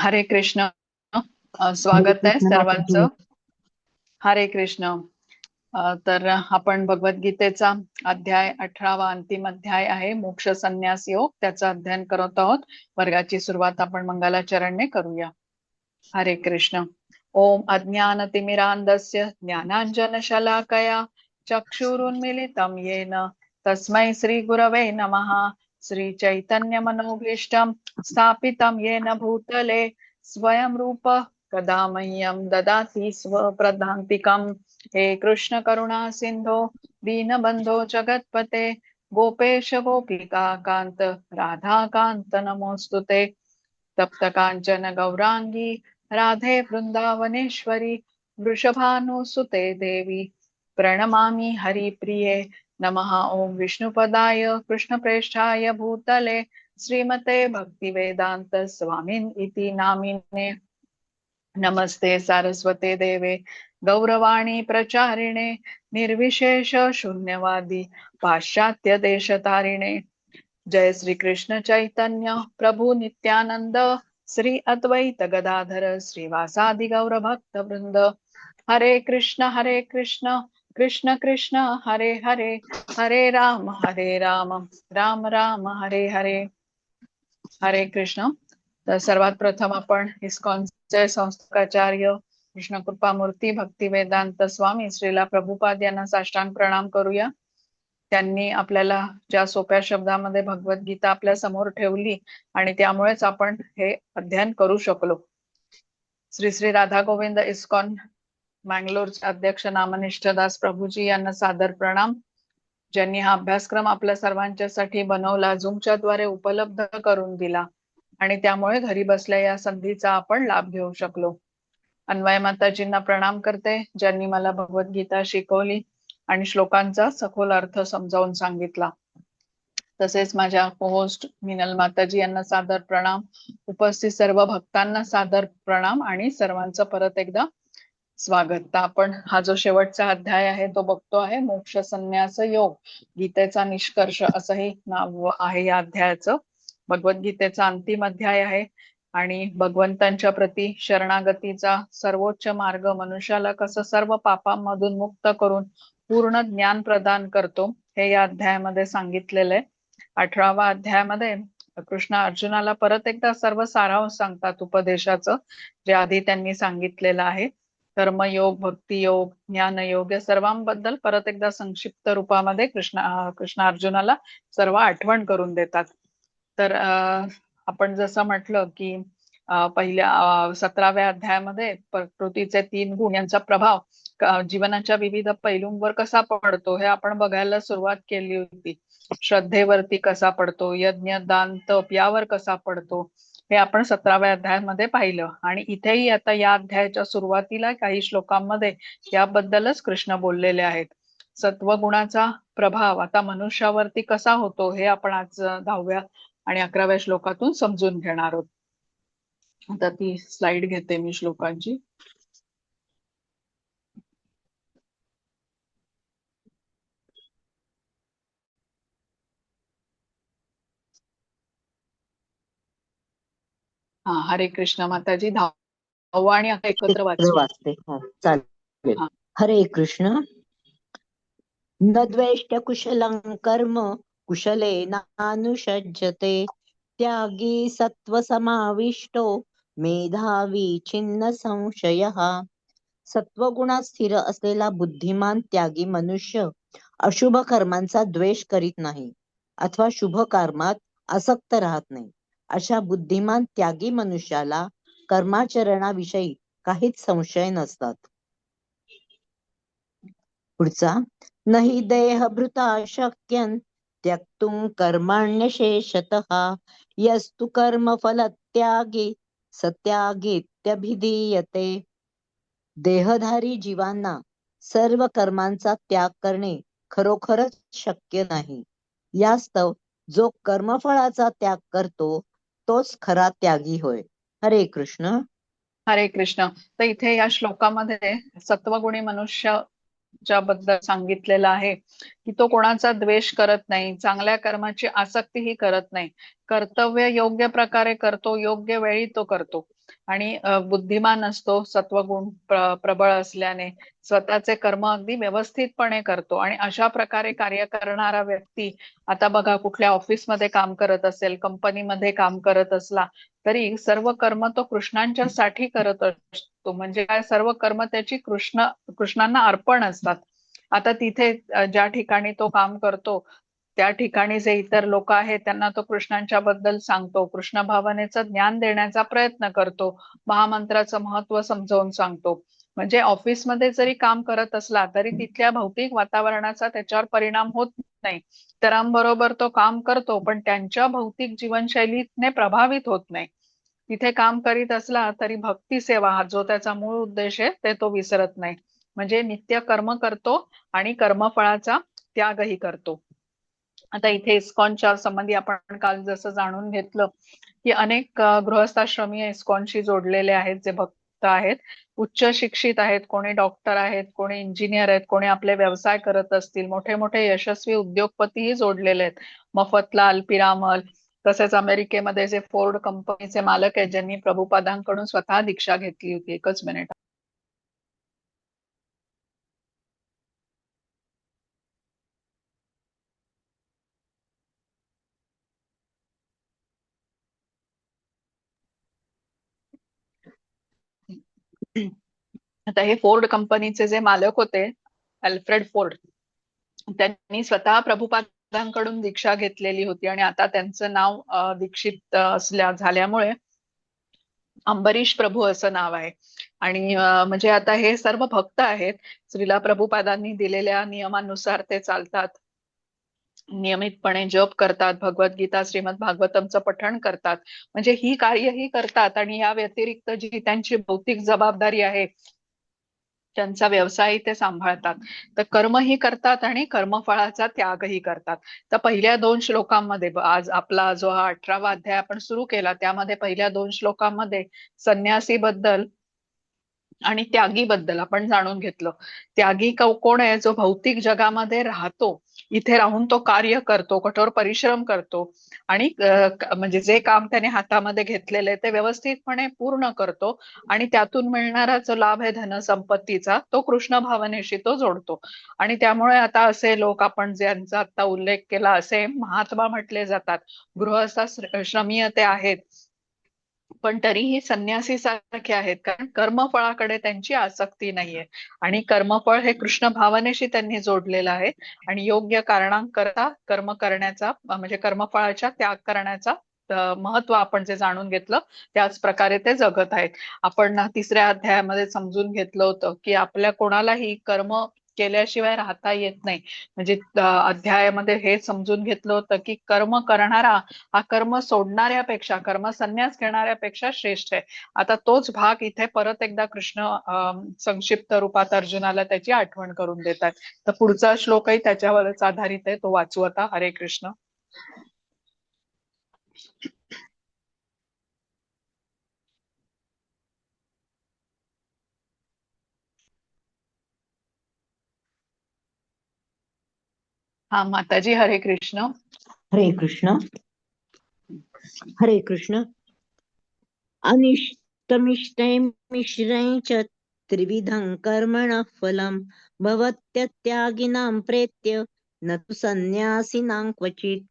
हरे कृष्ण. हरे स्वागत आहे कृष्ण माताजी. सर्वांचं. हरे कृष्ण. तर आपण भगवद्गीतेचा अध्याय 18वा अंतिम अध्याय आहे, मोक्ष संन्यास योग, त्याचं अध्ययन करत आहोत. वर्गाची सुरुवात आपण मंगलाचरणने करूया. हरे कृष्ण. ओम अज्ञानतिमिरान्धस्य ज्ञानाञ्जनशलाकया चक्षुरुन्मीलितं येन तस्मै श्रीगुरवे नमः. श्रीचैतन्यमनोभीष्टं स्थापितं येन भूतले स्वयं रूप कदा मह्यं ददाति स्वप्रदान्तिकम्. हे कृष्ण करुणा सिंधो दीनबंधो जगत्पते गोपेश गोपिका कांत राधा कांत नमोस्तुते. तप्त कांचन गौरांगी राधे वृंदावनेश्वरी वृषभानुसुते देवी प्रणमामि हरिप्रिये. नमः. ओम विष्णुपदाय कृष्णप्रेष्ठाय भूतले श्रीमते भक्तिवेदांत स्वामिन् इति नामिने. नमस्ते सारस्वते देवे गौरवाणी प्रचारिणे निर्विशेष शून्यवादी पाश्चात्य देशतारिणे. जय श्री कृष्ण चैतन्य प्रभु नित्यानंद श्री अद्वैत गदाधर श्रीवासादि गौर भक्त वृंद. हरे कृष्ण कृष्ण कृष्ण हरे हरे, हरे राम राम राम हरे हरे. हरे कृष्ण. तर सर्वात प्रथम आपण इस्कॉनचे संस्थाचार्य कृष्णकृपा मूर्ती भक्ती वेदांत स्वामी श्रीला प्रभुपाद यांना साष्टांग प्रणाम करूया. त्यांनी आपल्याला ज्या सोप्या शब्दामध्ये भगवद्गीता आपल्या समोर ठेवली आणि त्यामुळेच आपण हे अध्ययन करू शकलो. श्री श्री राधा गोविंद इस्कॉन मँगलोरचे अध्यक्ष नामनिष्ठ दास प्रभूजी यांना सादर प्रणाम, ज्यांनी हा अभ्यासक्रम आपल्या सर्वांच्यासाठी बनवला, झूमच्या द्वारे उपलब्ध करून दिला आणि त्यामुळे घरी बसल्या या संधीचा आपण लाभ घेऊ शकलो. अन्वय माताजींना प्रणाम करते, ज्यांनी मला भगवद्गीता शिकवली आणि श्लोकांचा सखोल अर्थ समजावून सांगितला. तसेच माझ्या होस्ट मिनल माताजी यांना सादर प्रणाम, उपस्थित सर्व भक्तांना सादर प्रणाम आणि सर्वांचं परत एकदा स्वागत. तर आपण हा जो शेवटचा अध्याय आहे तो बघतो आहे, मोक्ष संन्यास योग, गीतेचा निष्कर्ष असंही नाव आहे या अध्यायाचं. भगवद्गीतेचा अंतिम अध्याय आहे आणि भगवंतांच्या प्रती शरणागतीचा सर्वोच्च मार्ग मनुष्याला कसं सर्व पापांमधून मुक्त करून पूर्ण ज्ञान प्रदान करतो हे या अध्यायामध्ये सांगितलेलं आहे. 18वा अध्यायामध्ये कृष्ण अर्जुनाला परत एकदा सर्व सारांश सांगतात उपदेशाचं, जे आधी त्यांनी सांगितलेलं आहे. कर्मयोग, भक्तियोग, ज्ञानयोग या सर्वांबद्दल परत एकदा संक्षिप्त रूपामध्ये कृष्ण अर्जुनाला सर्व आठवण करून देतात. तर आपण जसं म्हटलं की पहिल्या 17व्या अध्यायामध्ये प्रकृतीचे 3 गुण यांचा प्रभाव जीवनाच्या विविध पैलूंवर कसा पडतो हे आपण बघायला सुरुवात केली होती. श्रद्धेवरती कसा पडतो, यज्ञ दान तप यावर कसा पडतो हे आपण 17व्या अध्यायामध्ये पाहिलं. आणि इथेही आता या अध्यायाच्या सुरुवातीला काही श्लोकांमध्ये याबद्दलच कृष्ण बोललेले आहेत. सत्वगुणाचा प्रभाव आता मनुष्यावरती कसा होतो हे आपण आज 10व्या आणि 11व्या श्लोकातून समजून घेणार आहोत. आता ती स्लाइड घेते मी श्लोकांची. हा, हरे कृष्ण माताजी. 10वा आणि आता एकत्र वाचू. वाचते. चालेल. हा. हरे कृष्ण. न द्वेष्ट कुशलं कर्म कुशलेनानुषज्यते त्यागी सत्वसमाविष्टो मेधावी छिन्न संशयः. सत्वगुणात स्थिर असलेला बुद्धिमान त्यागी मनुष्य अशुभ कर्मांचा द्वेष करीत नाही अथवा शुभ कर्मात आसक्त राहत नाही. अशा बुद्धिमान त्यागी मनुष्याला कर्माचरणाविषयी काहीच संशय नसतात. पुढचा. नहि देहभृता शक्यं त्यक्तुं कर्मण्यशेषतः यस्तु कर्मफलत्यागी सत्यागीत्यभिधीयते. देहधारी जीवांना सर्व कर्मांचा त्याग करणे खरोखरच शक्य नाही. यास्तव जो कर्मफळाचा त्याग करतो तोच खरा त्यागी होय. हरे कृष्ण. हरे कृष्ण. तर इथे या श्लोकामध्ये सत्वगुणी मनुष्याच्या बद्दल सांगितलेलं आहे की तो कोणाचा द्वेष करत नाही, चांगल्या कर्माची आसक्तीही करत नाही, कर्तव्य योग्य प्रकारे करतो, योग्य वेळी तो करतो. आणि बुद्धिमान असतो, सत्वगुण प्रबळ असल्याने स्वतःचे कर्म अगदी व्यवस्थितपणे करतो. आणि अशा प्रकारे कार्य करणारा व्यक्ती, आता बघा कुठल्या ऑफिसमध्ये काम करत असेल, कंपनीमध्ये काम करत असला तरी सर्व कर्म तो कृष्णांच्या साठी करत असतो. म्हणजे काय, सर्व कर्म त्याची कृष्णांना अर्पण असतात. आता तिथे ज्या ठिकाणी तो काम करतो त्या ठिकाणी जे इतर लोक आहेत त्यांना तो कृष्णांच्या बद्दल सांगतो, कृष्ण भावनेचं ज्ञान देण्याचा प्रयत्न करतो, महामंत्राचं महत्व समजावून सांगतो. म्हणजे ऑफिसमध्ये जरी काम करत असला तरी तिथल्या भौतिक वातावरणाचा त्याच्यावर परिणाम होत नाही. इतरांबरोबर तो काम करतो पण त्यांच्या भौतिक जीवनशैलीने प्रभावित होत नाही. तिथे काम करीत असला तरी भक्ती सेवा हा जो त्याचा मूळ उद्देश आहे ते तो विसरत नाही. म्हणजे नित्य कर्म करतो आणि कर्मफळाचा त्यागही करतो. आता इथे इस्कॉनच्या संबंधी आपण काल जसं जाणून घेतलं की अनेक गृहस्थाश्रमी इस्कॉनशी जोडलेले आहेत, जे भक्त आहेत, उच्च शिक्षित आहेत, कोणी डॉक्टर आहेत, कोणी इंजिनियर आहेत, कोणी आपले व्यवसाय करत असतील, मोठे मोठे यशस्वी उद्योगपतीही जोडलेले आहेत. मफतलाल, पिरामल, तसेच अमेरिकेमध्ये जे फोर्ड कंपनीचे मालक आहेत ज्यांनी प्रभुपादांकडून स्वतः दीक्षा घेतली होती. एकच मिनिट. आता हे फोर्ड कंपनीचे जे मालक होते, अल्फ्रेड फोर्ड, त्यांनी स्वतः प्रभुपादांकडून दीक्षा घेतलेली होती आणि आता त्यांचं नाव दीक्षित झाल्यामुळे अंबरीश प्रभू असं नाव आहे. आणि म्हणजे आता हे सर्व भक्त आहेत, श्रीला प्रभुपादांनी दिलेल्या नियमानुसार ते चालतात, नियमितपणे जप करतात, भगवद्गीता श्रीमद भागवतमचं पठण करतात. म्हणजे ही कार्यही करतात आणि या व्यतिरिक्त जी त्यांची भौतिक जबाबदारी आहे, त्यांचा व्यवसाय ते सांभाळतात. तर कर्मही करतात आणि कर्मफळाचा त्यागही करतात. तर पहिल्या 2 श्लोकांमध्ये आज आपला जो हा 18वा अध्याय आपण सुरू केला त्यामध्ये पहिल्या 2 श्लोकांमध्ये संन्यासी बद्दल आणि त्यागी बद्दल आपण जाणून घेतलं. त्यागी कोण आहे, जो भौतिक जगामध्ये राहतो, इथे राहून तो कार्य करतो, कठोर परिश्रम करतो आणि म्हणजे जे काम त्याने हातामध्ये घेतलेले ते व्यवस्थितपणे पूर्ण करतो आणि त्यातून मिळणारा जो लाभ आहे धनसंपत्तीचा तो कृष्ण भावनेशी तो जोडतो. आणि त्यामुळे आता असे लोक आपण ज्यांचा आता उल्लेख केला असे महात्मा म्हटले जातात. गृहस्थाश्रमीय ते आहेत पण तरीही संन्यासी सारखे आहेत, कारण कर्मफळाकडे त्यांची आसक्ती नाहीये आणि कर्मफळ हे कृष्ण भावनेशी त्यांनी जोडलेलं आहे. आणि योग्य कारणांकरता कर्म करण्याचा म्हणजे कर्मफळाच्या त्याग करण्याचा महत्व आपण जे जाणून घेतलं त्याच प्रकारे ते जगत आहेत. आपण 3ऱ्या अध्यायामध्ये समजून घेतलं होतं की आपल्या कोणालाही कर्म केल्याशिवाय राहता येत नाही. म्हणजे अध्यायामध्ये हे समजून घेतलं होतं की कर्म करणारा हा कर्म सोडणाऱ्यापेक्षा, कर्म संन्यास घेणाऱ्यापेक्षा श्रेष्ठ आहे. आता तोच भाग इथे परत एकदा कृष्ण संक्षिप्त रूपात अर्जुनाला त्याची आठवण करून देतात. तर पुढचा श्लोकही त्याच्यावरच आधारित आहे, तो वाचू आता. हरे कृष्ण. हा माताजी, हरे कृष्ण. हरे कृष्ण. हरे कृष्ण. अनिष्टमिष्टैर्मिश्रैः च त्रिविधं कर्मणः फलं भवत्यत्यागिनां प्रेत्य न तु संन्यासिनां क्वचित.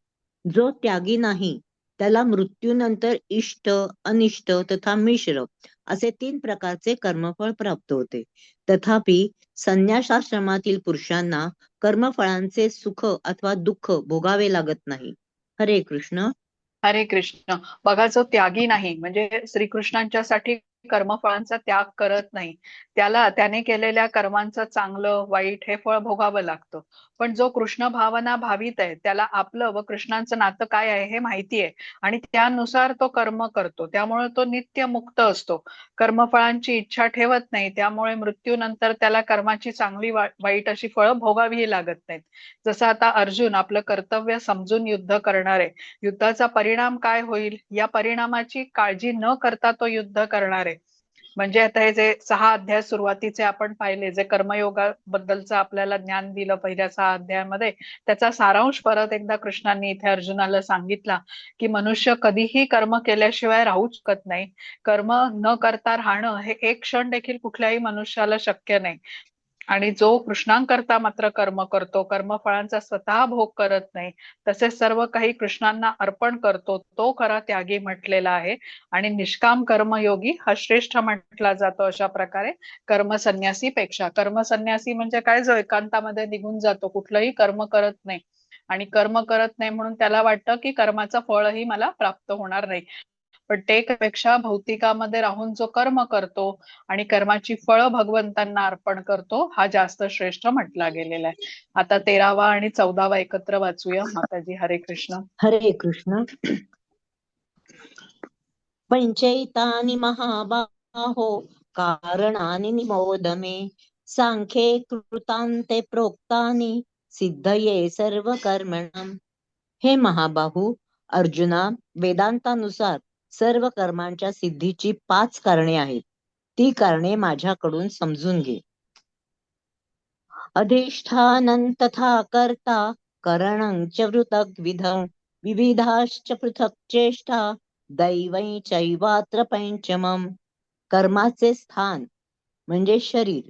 जो त्यागी नाही त्याला मृत्यूनंतर इष्ट, अनिष्ट तथा मिश्र असे 3 प्रकारचे कर्मफळ प्राप्त होते. तथापि संन्यासाश्रमातील पुरुषांना कर्मफळांचे सुख अथवा दुःख भोगावे लागत नाही. हरे कृष्ण. हरे कृष्ण. बघा, जो त्यागी नाही म्हणजे श्रीकृष्णांच्यासाठी कर्मफळांचा त्याग करत नाही, त्याने केलेल्या कर्मांचं चांगलं वाईट हे फळ भोगावं लागतं. पण जो कृष्ण भावना भावित आहे त्याला आपलं व कृष्णांचं नातं काय आहे हे माहिती आहे आणि त्यानुसार तो कर्म करतो, त्यामुळे तो नित्य मुक्त असतो, कर्मफळांची इच्छा ठेवत नाही. त्यामुळे मृत्यूनंतर त्याला कर्माची चांगली वाईट अशी फळं भोगावीही लागत नाहीत. जसं आता अर्जुन आपलं कर्तव्य समजून युद्ध करणार आहे, युद्धाचा परिणाम काय होईल या परिणामाची काळजी न करता तो युद्ध करणार आहे. म्हणजे आता हे जे 6 अध्याय सुरुवातीचे आपण पाहिले, जे कर्मयोगाबद्दलचं आपल्याला ज्ञान दिलं पहिल्या 6 अध्यायामध्ये, त्याचा सारांश परत एकदा कृष्णांनी इथे अर्जुनाला सांगितला की मनुष्य कधीही कर्म केल्याशिवाय राहू शकत नाही. कर्म न करता राहणं हे एक क्षण देखील कुठल्याही मनुष्याला शक्य नाही. आणि जो कृष्णांकरता मात्र कर्म करतो, कर्मफळांचा स्वतः भोग करत नाही, तसेच सर्व काही कृष्णांना अर्पण करतो, तो खरा त्यागी म्हटलेला आहे. आणि निष्काम कर्मयोगी हा श्रेष्ठ म्हटला जातो. अशा प्रकारे कर्मसन्यासीपेक्षा, कर्मसन्यासी म्हणजे काय, जो एकांतामध्ये निघून जातो, कुठलंही कर्म करत नाही. आणि कर्म करत नाही म्हणून त्याला वाटतं की कर्माचं फळही मला प्राप्त होणार नाही. पण ते पेक्षा भौतिकामध्ये राहून जो कर्म करतो आणि कर्माची फळं भगवंतांना अर्पण करतो, हा जास्त श्रेष्ठ म्हटला गेलेला आहे. आता 13वा आणि 14वा एकत्र वाचूया. माताजी, हरे कृष्ण. हरे कृष्ण. पंचैतानि महाबाहो कारणानि निमोद मे, सांख्ये कृतान्ते प्रोक्तानि सिद्धये सर्व कर्मणाम. हे महाबाहू अर्जुना, वेदांतानुसार सर्व कर्मांच्या सिद्धीची 5 कारणे आहेत. ती कारणे माझ्याकडून समजून घे. अधिष्ठानं तथा कर्ता करणं च पृथग्विधं, विविधाश्च पृथक् चेष्टा दैवं चैवात्र पंचमम्. कर्माचे स्थान म्हणजे शरीर,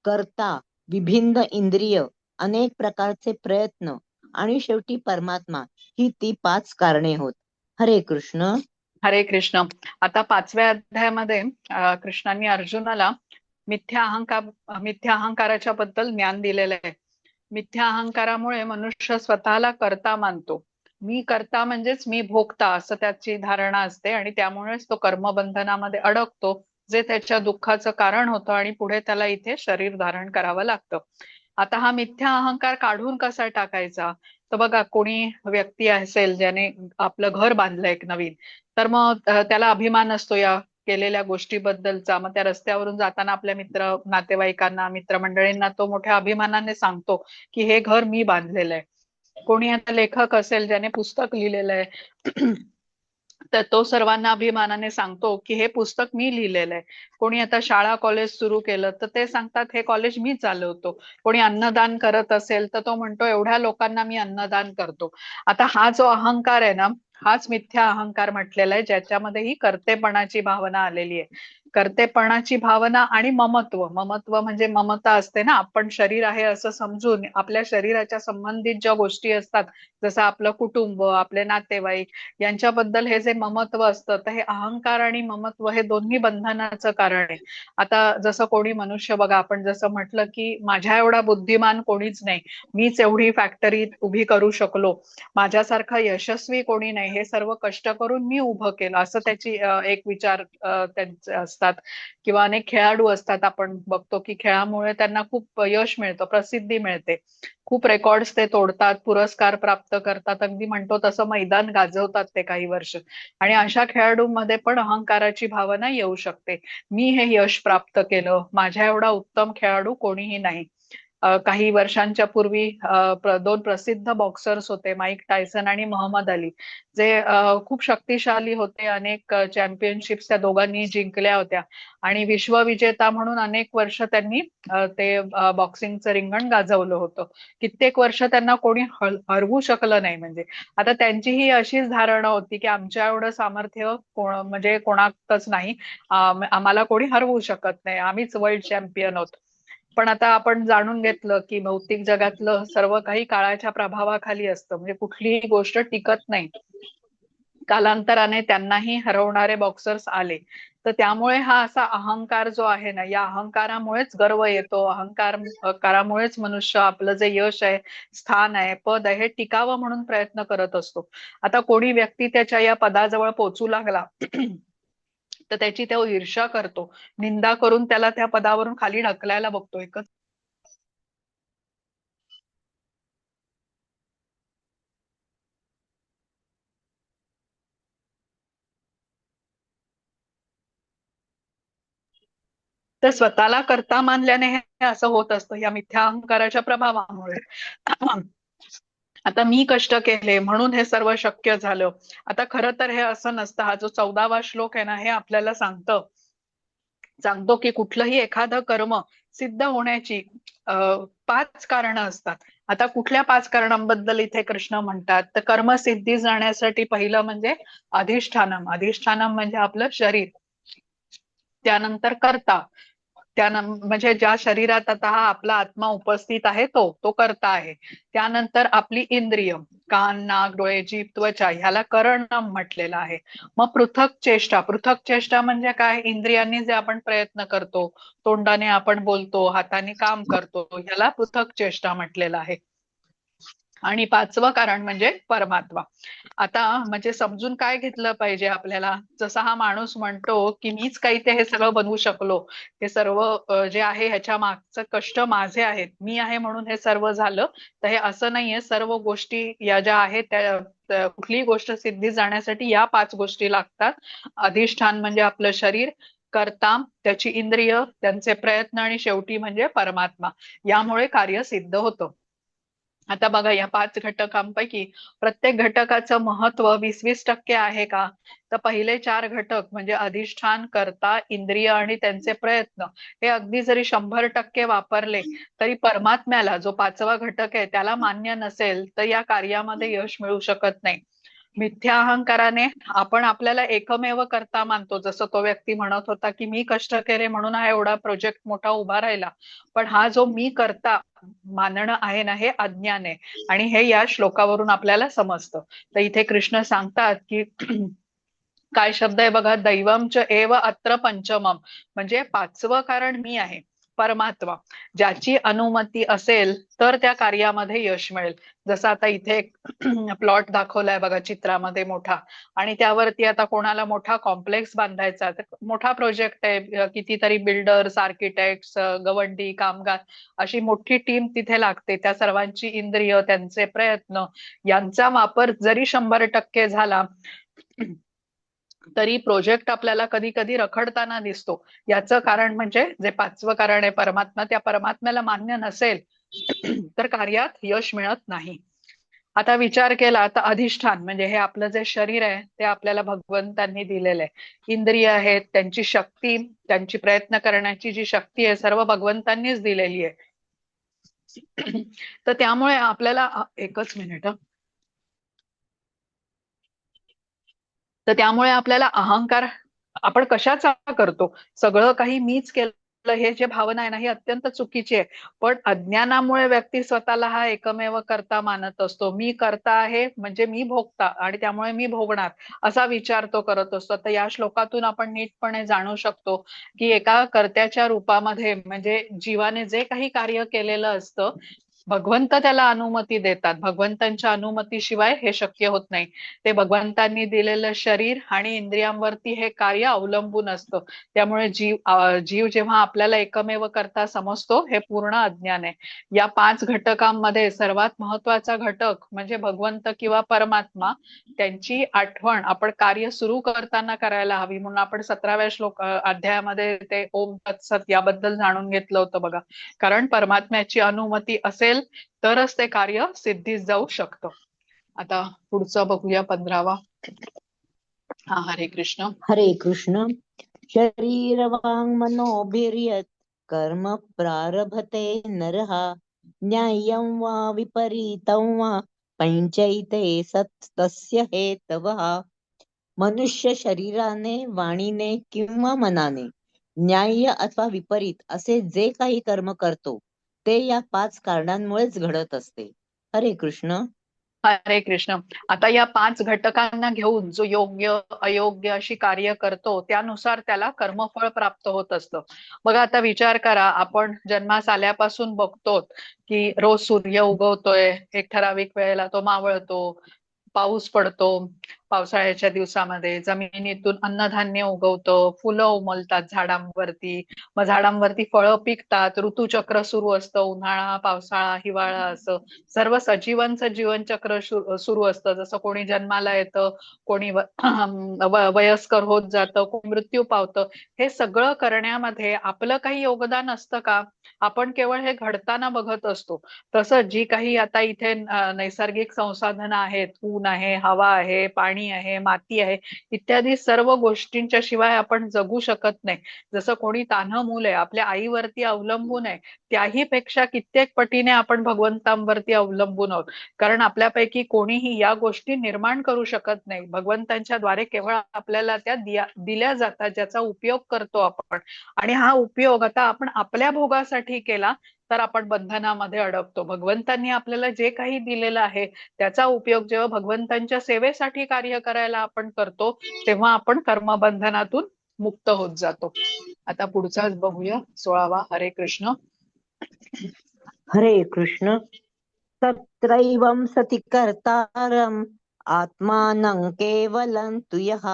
कर्ता, विभिन्न इंद्रिय, अनेक प्रकारचे प्रयत्न आणि शेवटी परमात्मा, ही ती 5 कारणे होत. हरे कृष्ण. हरे कृष्ण. आता 5व्या अध्यायामध्ये कृष्णांनी अर्जुनाला मिथ्या अहंकाराच्या बद्दल ज्ञान दिलेलं आहे. मिथ्या अहंकारामुळे मनुष्य स्वतःला कर्ता मानतो. मी कर्ता म्हणजेच मी भोगता, असं त्याची धारणा असते आणि त्यामुळेच तो कर्मबंधनामध्ये अडकतो, जे त्याच्या दुःखाचं कारण होतं आणि पुढे त्याला इथे शरीर धारण करावं लागतं. आता हा मिथ्या अहंकार काढून कसा टाकायचा, तर बघा, कोणी व्यक्ती असेल ज्याने आपलं घर बांधलं एक नवीन, तर मग त्याला अभिमान असतो या केलेल्या गोष्टीबद्दलचा. मग त्या रस्त्यावरून जाताना आपल्या नातेवाईकांना, मित्रमंडळींना तो मोठ्या अभिमानाने सांगतो की हे घर मी बांधलेलं आहे. कोणी आता लेखक असेल ज्याने पुस्तक लिहिलेलं आहे तर तो सर्वांना अभिमानाने सांगतो की हे पुस्तक मी लिहिलेलं आहे. कोणी आता शाळा कॉलेज सुरू केलं तर ते सांगतात हे कॉलेज मी चालवतो. कोणी अन्नदान करत असेल तर तो म्हणतो एवढ्या लोकांना मी अन्नदान करतो. आता हा जो अहंकार आहे ना, हाच मिथ्या अहंकार म्हटलेला आहे, ज्याच्यामध्ये ही कर्तेपणाची भावना आलेली आहे. कर्तेपणाची भावना आणि ममत्व. ममत्व म्हणजे ममता असते ना, आपण शरीर आहे असं समजून आपल्या शरीराच्या संबंधित ज्या गोष्टी असतात, जसं आपलं कुटुंब, आपले नातेवाईक, यांच्याबद्दल हे जे ममत्व असतं, तर हे अहंकार आणि ममत्व हे दोन्ही बंधनाचं कारण आहे. आता जसं कोणी मनुष्य, बघा, आपण जसं म्हटलं की माझ्या एवढा बुद्धिमान कोणीच नाही, मीच एवढी फॅक्टरी उभी करू शकलो, माझ्यासारखा यशस्वी कोणी नाही, हे सर्व कष्ट करून मी उभं केलं, असं त्याची एक विचार त्यांचे असतात. किंवा अनेक खेळाडू असतात, आपण बघतो की खेळामुळे त्यांना खूप यश मिळतं, प्रसिद्धी मिळते, खूप रेकॉर्ड्स ते तोडतात, पुरस्कार प्राप्त करतात, अगदी म्हणतो तसं मैदान गाजवतात ते काही वर्ष. आणि अशा खेळाडूंमध्ये पण अहंकाराची भावना येऊ शकते. मी हे यश प्राप्त केलं, माझ्या एवढा उत्तम खेळाडू कोणीही नाही. काही वर्षांच्या पूर्वी 2 प्रसिद्ध बॉक्सर्स होते, माईक टायसन आणि मोहम्मद अली, जे खूप शक्तिशाली होते. अनेक चॅम्पियनशिप्स त्या दोघांनी जिंकल्या होत्या आणि विश्वविजेता म्हणून अनेक वर्ष त्यांनी ते बॉक्सिंगचं रिंगण गाजवलं होतं. कित्येक वर्ष त्यांना कोणी हरवू शकलं नाही. म्हणजे आता त्यांची ही अशीच धारणा होती की आमच्या एवढं सामर्थ्य म्हणजे कोणातच नाही, आम्हाला कोणी हरवू शकत नाही, आम्हीच वर्ल्ड चॅम्पियन आहोत. पण आता आपण जाणून घेतलं की भौतिक जगातलं सर्व काही काळाच्या प्रभावाखाली असतं, म्हणजे कुठलीही गोष्ट टिकत नाही. कालांतराने त्यांनाही हरवणारे बॉक्सर्स आले. तर त्यामुळे हा असा अहंकार जो आहे ना, या अहंकारामुळेच गर्व येतो. अहंकारामुळेच मनुष्य आपलं जे यश आहे, स्थान आहे, पद आहे, हे टिकावं म्हणून प्रयत्न करत असतो. आता कोणी व्यक्ती त्याच्या या पदाजवळ पोहोचू लागला तर त्याची तो ईर्ष्या करतो, निंदा करून त्याला त्या पदावरून खाली ढकलायला बघतो. एकच तर स्वतःला कर्ता मानल्याने हे असं होत असतं, या मिथ्या अहंकाराच्या प्रभावामुळे. आता मी कष्ट केले म्हणून हे सर्व शक्य झालं. आता खरं तर हे असं नसतं. हा जो 14वा श्लोक आहे ना, हे आपल्याला सांगतं सांगतो की कुठलंही एखादं कर्म सिद्ध होण्याची 5 कारणं असतात. आता कुठल्या 5 कारणांबद्दल इथे कृष्ण म्हणतात, तर कर्म सिद्धी जाण्यासाठी पहिलं म्हणजे अधिष्ठानम. अधिष्ठानम म्हणजे आपलं शरीर. त्यानंतर कर्ता. म्हणजे ज्या शरीरात आता हा आपला आत्मा उपस्थित आहे तो तो कर्ता आहे. त्यानंतर आपली इंद्रिय, कान, नाक, डोळे, जीभ, त्वचा, ह्याला करणम म्हटलेलं आहे. मग पृथक चेष्टा. पृथक चेष्टा म्हणजे काय? इंद्रियांनी जे आपण प्रयत्न करतो, तोंडाने आपण बोलतो, हाताने काम करतो, ह्याला पृथक चेष्टा म्हटलेलं आहे. आणि 5वं कारण म्हणजे परमात्मा. आता म्हणजे समजून काय घेतलं पाहिजे आपल्याला? जसा हा माणूस म्हणतो की मीच काही ते हे सगळं बनवू शकलो, हे सर्व जे आहे ह्याच्या मागचं कष्ट माझे आहेत, मी आहे म्हणून हे सर्व झालं, तर हे असं नाहीये. सर्व गोष्टी या ज्या आहेत त्या कुठलीही गोष्ट सिद्धी जाण्यासाठी या 5 गोष्टी लागतात. अधिष्ठान म्हणजे आपलं शरीर, कर्ता, त्याची इंद्रिय, त्यांचे प्रयत्न आणि शेवटी म्हणजे परमात्मा. यामुळे कार्य सिद्ध होतं. आता बघा या 5 घटकांपैकी प्रत्येक घटकाचं महत्व 20-20% आहे का? तर पहिले 4 घटक म्हणजे अधिष्ठान, कर्ता, इंद्रिय आणि त्यांचे प्रयत्न हे अगदी जरी 100% वापरले तरी परमात्म्याला जो 5वा घटक आहे त्याला मान्य नसेल तर या कार्यामध्ये यश मिळू शकत नाही. मिथ्या अहंकाराने आपण आपल्याला एकमेव कर्ता मानतो. जसं तो व्यक्ती म्हणत होता की मी कष्ट केले म्हणून हा एवढा प्रोजेक्ट मोठा उभा राहिला. पण हा जो मी कर्ता मानणं आहे ना, हे अज्ञान आहे. आणि हे या श्लोकावरून आपल्याला समजतं. तर इथे कृष्ण सांगतात की काय शब्द आहे बघा, दैवमच एव अत्र पंचमम. म्हणजे 5वं कारण मी आहे, परमात्मा. ज्याची अनुमती असेल तर त्या कार्यामध्ये यश मिळेल. जसं आता इथे एक प्लॉट दाखवलाय बघा चित्रामध्ये मोठा, आणि त्यावरती आता कोणाला मोठा कॉम्प्लेक्स बांधायचा, तर मोठा प्रोजेक्ट आहे, कितीतरी बिल्डर्स, आर्किटेक्ट्स, गवंडी, कामगार, अशी मोठी टीम तिथे लागते. त्या सर्वांची इंद्रिय, त्यांचे प्रयत्न यांचा वापर जरी 100% झाला तरी प्रोजेक्ट आपल्याला कधी कधी रखडताना दिसतो. याचं कारण म्हणजे जे 5वं कारण आहे परमात्मा, त्या परमात्म्याला मान्य नसेल तर कार्यात यश मिळत नाही. आता विचार केला तर अधिष्ठान म्हणजे हे आपलं जे शरीर आहे ते आपल्याला भगवंतांनी दिलेलं आहे. इंद्रिय आहेत, त्यांची शक्ती, त्यांची प्रयत्न करण्याची जी शक्ती आहे सर्व भगवंतांनीच दिलेली आहे. तर त्यामुळे आपल्याला एकच मिनिट. तर त्यामुळे आपल्याला अहंकार, आपण कशाचा करतो, सगळं काही मीच केलं, हे जे भावना आहे ना ही अत्यंत चुकीची आहे. पण अज्ञानामुळे व्यक्ती स्वतःला हा एकमेव कर्ता मानत असतो. मी कर्ता आहे म्हणजे मी भोगता आणि त्यामुळे मी भोगणार, असा विचार तो करत असतो. तर या श्लोकातून आपण नीटपणे जाणू शकतो की एका कर्त्याच्या रूपामध्ये म्हणजे जीवाने जे काही कार्य केलेलं असतं, भगवंत त्याला अनुमती देतात. भगवंतांच्या अनुमतीशिवाय हे शक्य होत नाही. ते भगवंतांनी दिलेलं शरीर आणि इंद्रियांवरती हे कार्य अवलंबून असतं. त्यामुळे जीव जेव्हा आपल्याला एकमेव कर्ता समजतो, हे पूर्ण अज्ञान आहे. या 5 घटकांमध्ये सर्वात महत्वाचा घटक म्हणजे भगवंत किंवा परमात्मा, त्यांची आठवण आपण कार्य सुरू करताना करायला हवी. म्हणून आपण 17व्या अध्यायामध्ये ते ओम तत्सत याबद्दल जाणून घेतलं होतं बघा. कारण परमात्म्याची अनुमती असेल तरच ते कार्य सिद्धीस जाऊ शकतं. आता पुढचं बघूया 15वा. हा, हरे कृष्ण. हरे कृष्ण. शरीरवाङ् मनोभिर्यत् कर्म प्रारभते नरः न्याय्यं वा विपरीतं वा पंचैते तस्य हेतवः. मनुष्य शरीराने, वाणीने किंवा मनाने न्याय्य अथवा विपरीत असे जे काही कर्म करतो ते या 5 कारणांमुळेच घडत असते. हरे कृष्ण. हरे कृष्ण. आता या 5 घटकांना घेऊन जो योग्य अयोग्य अशी कार्य करतो त्यानुसार त्याला कर्मफळ प्राप्त होत असतं. बघा आता विचार करा, आपण जन्मास आल्यापासून बघतो की रोज सूर्य उगवतोय, एक ठराविक वेळेला तो मावळतो, पाऊस पडतो, पावसाळ्याच्या दिवसामध्ये जमिनीतून अन्नधान्य उगवतं, फुलं उमलतात झाडांवरती, मग झाडांवरती फळं पिकतात, ऋतुचक्र सुरू असतं, उन्हाळा, पावसाळा, हिवाळा, असं सर्व सजीवांचं जीवनचक्र सुरू असतं. जसं कोणी जन्माला येतं, कोणी वयस्कर होत जातं, कोणी मृत्यू पावतं. हे सगळं करण्यामध्ये आपलं काही योगदान असतं का? आपण केवळ हे घडताना बघत असतो. तसं जी काही आता इथे नैसर्गिक संसाधनं आहेत, ऊन आहे, हवा आहे, पाणी पाणी आहे, माती आहे, इत्यादी सर्व गोष्टींच्या शिवाय आपण जगू शकत नाही. जसं कोणी तान्हं मूल आहे, आपल्या आईवरती अवलंबून आहे, त्याही पेक्षा कित्येक पटीने आपण भगवंतांवरती अवलंबून आहोत. कारण आपल्यापैकी कोणीही या गोष्टी निर्माण करू शकत नाही. भगवंतांच्या द्वारे केवळ आपल्याला त्या दिल्या जातात, ज्याचा उपयोग करतो आपण. आणि हा उपयोग आता आपण आपल्या भोगासाठी केला तर आपण बंधनामध्ये अडकतो. भगवंतांनी आपल्याला जे काही दिलेलं आहे त्याचा उपयोग जेव्हा भगवंतांच्या सेवेसाठी कार्य करायला आपण करतो, तेव्हा आपण कर्मबंधनातून मुक्त होत जातो. आता पुढचाच बघूया, 16वा. हरे कृष्ण. हरे कृष्ण. तत्रैवं सति कर्तारम् आत्मानं केवलं तु यः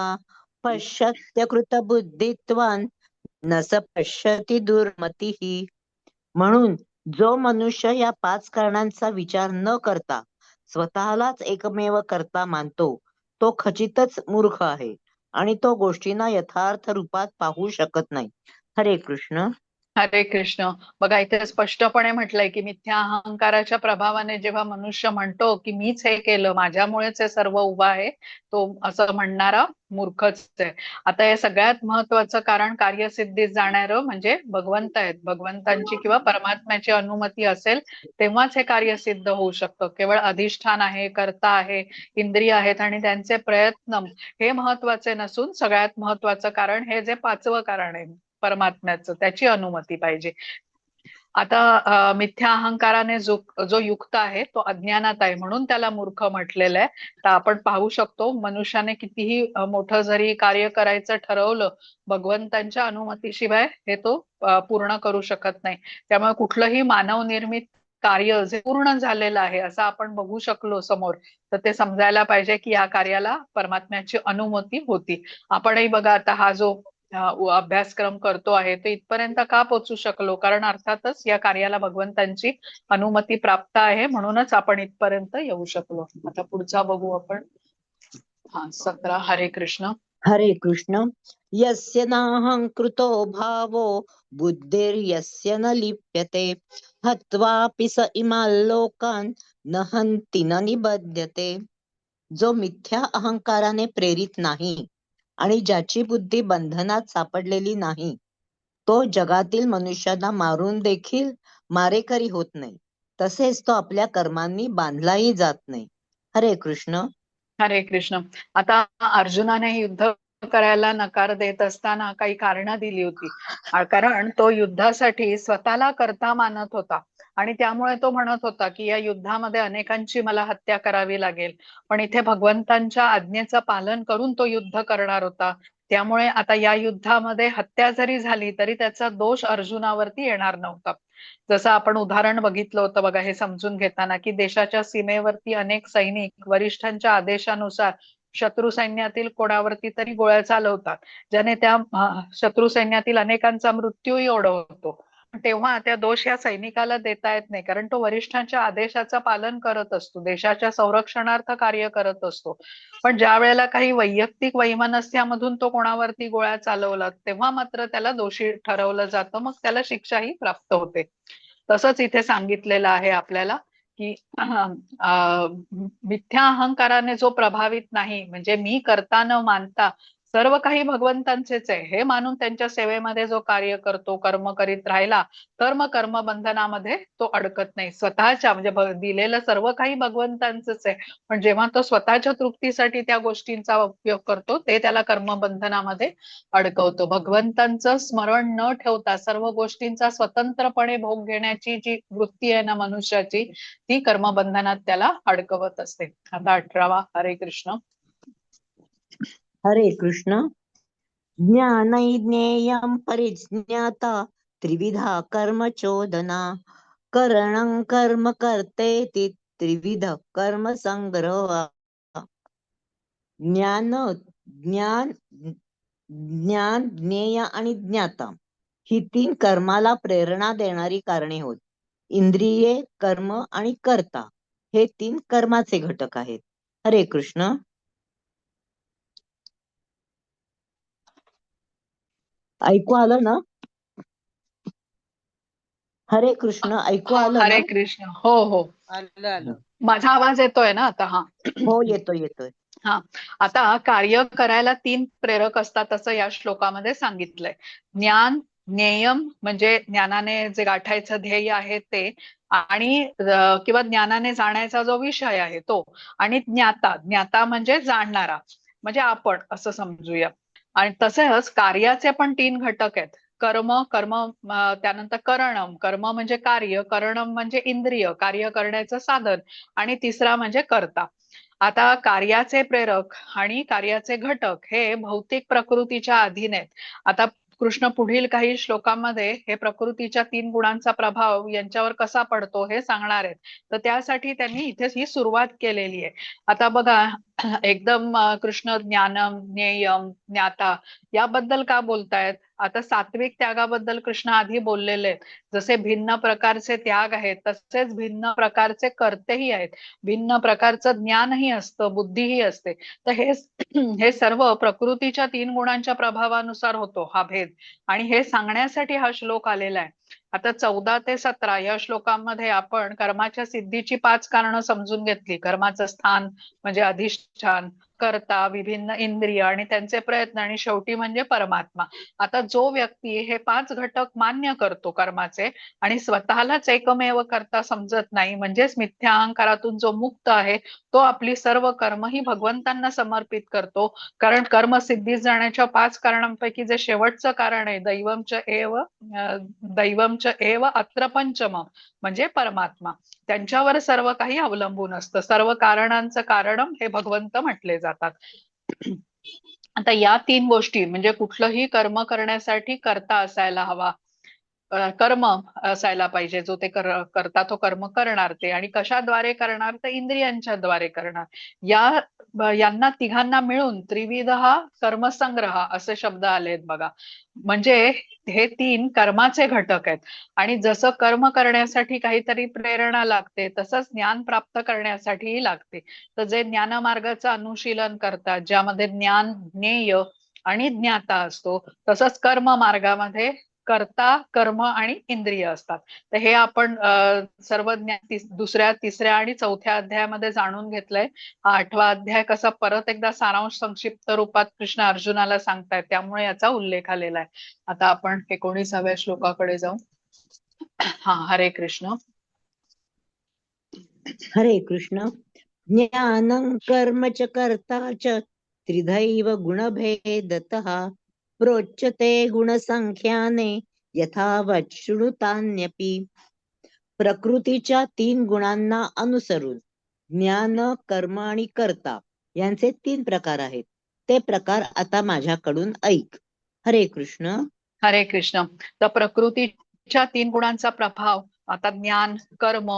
पश्यत्य कृतबुद्धित्वान् न स पश्यति दुर्मतीः. म्हणून जो मनुष्य या 5 कारणांचा विचार न करता स्वतःलाच एकमेव कर्ता मानतो, तो खचितच मूर्ख आहे आणि तो गोष्टींना यथार्थ रूपात पाहू शकत नाही. हरे कृष्ण. हरे कृष्ण. बघा, इथे स्पष्टपणे म्हटलंय की मिथ्या अहंकाराच्या प्रभावाने जेव्हा मनुष्य म्हणतो की मीच हे केलं, माझ्यामुळेच हे सर्व उभं आहे, तो असं म्हणणारा मूर्खच आहे. आता हे सगळ्यात महत्वाचं कारण कार्यसिद्धीत जाणारं म्हणजे भगवंत आहेत. भगवंतांची किंवा परमात्म्याची अनुमती असेल तेव्हाच हे कार्य सिद्ध होऊ शकतं. केवळ अधिष्ठान आहे, कर्ता आहे, इंद्रिय आहेत आणि त्यांचे प्रयत्न हे महत्वाचे नसून सगळ्यात महत्वाचं कारण हे जे 5वं कारण आहे परमात्म्याचं, त्याची अनुमती पाहिजे. आता मिथ्या अहंकाराने जो युक्त आहे तो अज्ञानात आहे, म्हणून त्याला मूर्ख म्हटलेलं आहे. तर आपण पाहू शकतो मनुष्याने कितीही मोठं जरी कार्य करायचं ठरवलं, भगवंतांच्या अनुमतीशिवाय हे तो पूर्ण करू शकत नाही. त्यामुळे कुठलंही मानवनिर्मित कार्य जे पूर्ण झालेलं आहे असं आपण बघू शकलो समोर, तर ते समजायला पाहिजे की या कार्याला परमात्म्याची अनुमती होती. आपणही बघा, आता हा जो अभ्यासक्रम करतो आहे ते इथपर्यंत का पोहोचू शकलो, कारण अर्थातच या कार्याला भगवंतांची अनुमती प्राप्त आहे, म्हणूनच आपण इथपर्यंत येऊ शकलो. आता पुढचा बघू आपण. 17. हरे कृष्ण. हरे कृष्ण. यस्य नाहंकृतो भावो बुद्धिर्यस्य न लिप्यते हत्वापि स इमान् लोकान् न हन्ति न निबध्यते. जो मिथ्या अहंकाराने प्रेरित नाही आणि ज्याची बुद्धी बंधनात सापडलेली नाही, तो जगातील मनुष्यांना मारून देखील मारेकरी होत नाही. तसेच तो आपल्या कर्मांनी बांधलाही जात नाही. हरे कृष्ण. हरे कृष्ण. आता अर्जुनाने युद्ध करायला नकार देत असताना काही कारणं दिली होती. कारण तो युद्धासाठी स्वतःला कर्ता मानत होता आणि त्यामुळे तो म्हणत होता की या युद्धामध्ये अनेकांची मला हत्या करावी लागेल. पण इथे भगवंतांच्या आज्ञेचं पालन करून तो युद्ध करणार होता. त्यामुळे आता या युद्धामध्ये हत्या जरी झाली तरी त्याचा दोष अर्जुनावरती येणार नव्हता. जसं आपण उदाहरण बघितलं होतं बघा, हे समजून घेताना की देशाच्या सीमेवरती अनेक सैनिक वरिष्ठांच्या आदेशानुसार शत्रू सैन्यातील कोणावरती तरी गोळ्या चालवतात, ज्याने त्या शत्रू सैन्यातील अनेकांचा मृत्यूही ओढवतो. तेव्हा त्या दोष या सैनिकाला देता येत नाही, कारण तो वरिष्ठांच्या आदेशाचं पालन करत असतो, देशाच्या संरक्षणार्थ कार्य करत असतो. पण ज्या वेळेला काही वैयक्तिक वैमनस्यामधून तो कोणावरती गोळ्या चालवला, तेव्हा मात्र त्याला दोषी ठरवलं जातं, मग त्याला शिक्षाही प्राप्त होते. तसंच इथे सांगितलेलं आहे आपल्याला की मिथ्या अहंकाराने जो प्रभावित नाही, म्हणजे मी करता न मानता सर्व काही भगवंतांचेच आहे हे मानून त्यांच्या सेवेमध्ये जो कार्य करतो, कर्म करीत राहिला, तर मग कर्मबंधनामध्ये तो अडकत नाही. स्वतःच्या म्हणजे दिलेलं सर्व काही भगवंतांचंच आहे, पण जेव्हा तो स्वतःच्या तृप्तीसाठी त्या गोष्टींचा उपयोग करतो ते त्याला कर्मबंधनामध्ये अडकवतो. भगवंतांचं स्मरण न ठेवता सर्व गोष्टींचा स्वतंत्रपणे भोग घेण्याची जी वृत्ती आहे ना मनुष्याची, ती कर्मबंधनात त्याला अडकवत असते. आता 18वा. हरे कृष्ण. हरे कृष्ण. ज्ञानैज्ञेयं परिज्ञाता त्रिविधा कर्म चोदना करणं कर्म कर्तेति त्रिविध कर्म संग्रह. ज्ञान ज्ञान ज्ञान ज्ञेय आणि ज्ञाता ही 3 कर्माला प्रेरणा देणारी कारणे होत. इंद्रिये, कर्म आणि कर्ता हे 3 कर्माचे घटक आहेत. हरे कृष्ण. ऐकू आलं ना? हरे कृष्ण. ऐकू आलं ना? हरे कृष्ण. हो हो, आलं आलं. माझा आवाज येतोय ना आता? हा. हो, येतोय येतोय. हा, आता कार्य करायला 3 प्रेरक असतात असं या श्लोकामध्ये सांगितलंय. ज्ञान, ज्ञेयम म्हणजे ज्ञानाने जे गाठायचं ध्येय आहे ते, आणि किंवा ज्ञानाने जाण्याचा जो विषय आहे तो, आणि ज्ञाता, ज्ञाता म्हणजे जाणणारा, म्हणजे आपण असं समजूया. आणि तसंच कार्याचे पण 3 घटक आहेत. कर्म, कर्म त्यानंतर करणम, कर्म म्हणजे कार्य, करणम म्हणजे इंद्रिय, कार्य करण्याचं साधन, आणि तिसरा म्हणजे कर्ता. आता कार्याचे प्रेरक आणि कार्याचे घटक हे भौतिक प्रकृतीच्या अधीन आहेत. आता कृष्ण पुढील काही श्लोकांमध्ये हे प्रकृतीच्या 3 गुणांचा प्रभाव यांच्यावर कसा पडतो हे सांगणार आहेत. तर त्यासाठी त्यांनी इथेच ही सुरुवात केलेली आहे. आता बघा, एकदम कृष्ण ज्ञानम, ज्ञेयम, ज्ञाता याबद्दल का बोलतायत? आता सात्विक त्यागाबद्दल कृष्ण आधी बोललेले आहेत. जसे भिन्न प्रकारचे त्याग आहेत, तसेच भिन्न प्रकारचे कर्तेही आहेत. भिन्न प्रकारचं ज्ञानही असतं, बुद्धीही असते. तर हे हे सर्व प्रकृतीच्या 3 गुणांच्या प्रभावानुसार होतो हा भेद. आणि हे सांगण्यासाठी हा श्लोक आलेला आहे. आता 14 ते 17 या श्लोकांमध्ये आपण कर्माच्या सिद्धीची 5 कारणं समजून घेतली. कर्माचं स्थान म्हणजे अधिष्ठान, कर्ता, विभिन्न इंद्रिय आणि त्यांचे प्रयत्न, आणि शेवटी म्हणजे परमात्मा. आता जो व्यक्ती हे 5 घटक मान्य करतो कर्माचे, आणि स्वतःलाच एकमेव करता समजत नाही, म्हणजेच मिथ्या अहंकारातून जो मुक्त आहे, तो आपली सर्व कर्म ही भगवंतांना समर्पित करतो. कारण कर्मसिद्धीस जाण्याच्या 5 कारणांपैकी जे शेवटचं कारण आहे, दैवमच एव अत्र पंचम, म्हणजे परमात्मा, त्यांच्यावर सर्व काही अवलंबून असतं. सर्व कारणांचं कारणम हे भगवंत म्हटले जातात. आता या 3 गोष्टी म्हणजे कुठलंही कर्म करण्यासाठी कर्ता असायला हवा, कर्म असायला पाहिजे, जो ते करता तो कर्म करणार ते, आणि कशाद्वारे करणार, तर इंद्रियांच्या द्वारे करणार. यांना तिघांना मिळून त्रिविध हा कर्मसंग्रह असे शब्द आलेत बघा. म्हणजे हे 3 कर्माचे घटक आहेत. आणि जसं कर्म करण्यासाठी काहीतरी प्रेरणा लागते, तसंच ज्ञान प्राप्त करण्यासाठीही लागते. तर जे ज्ञानमार्गाचं अनुशीलन करतात, ज्यामध्ये ज्ञान, ज्ञेय आणि ज्ञाता असतो, तसंच कर्म मार्गामध्ये कर्ता, कर्म आणि इंद्रिय असतात. तर हे आपण सर्व दुसऱ्या, तिसऱ्या आणि चौथ्या अध्यायामध्ये जाणून घेतलंय. हा 8वा अध्याय कसा परत एकदा सारांश संक्षिप्त रूपात कृष्ण अर्जुनाला सांगतायत, त्यामुळे याचा उल्लेख आलेला आहे. आता आपण 19व्या श्लोकाकडे जाऊ. हा, हरे कृष्ण. हरे कृष्ण. ज्ञानं कर्म च कर्ता च त्रिधैव गुणभेदतः प्रोच्यते गुणसंख्याने यथावत् शृणुतान्यपि. प्रकृतीच्या 3 गुणांना अनुसरून ज्ञान, कर्म आणि कर्ता यांचे 3 प्रकार आहेत. ते प्रकार आता माझ्याकडून ऐक. हरे कृष्ण. हरे कृष्ण. तर प्रकृतीच्या 3 गुणांचा प्रभाव आता ज्ञान, कर्म,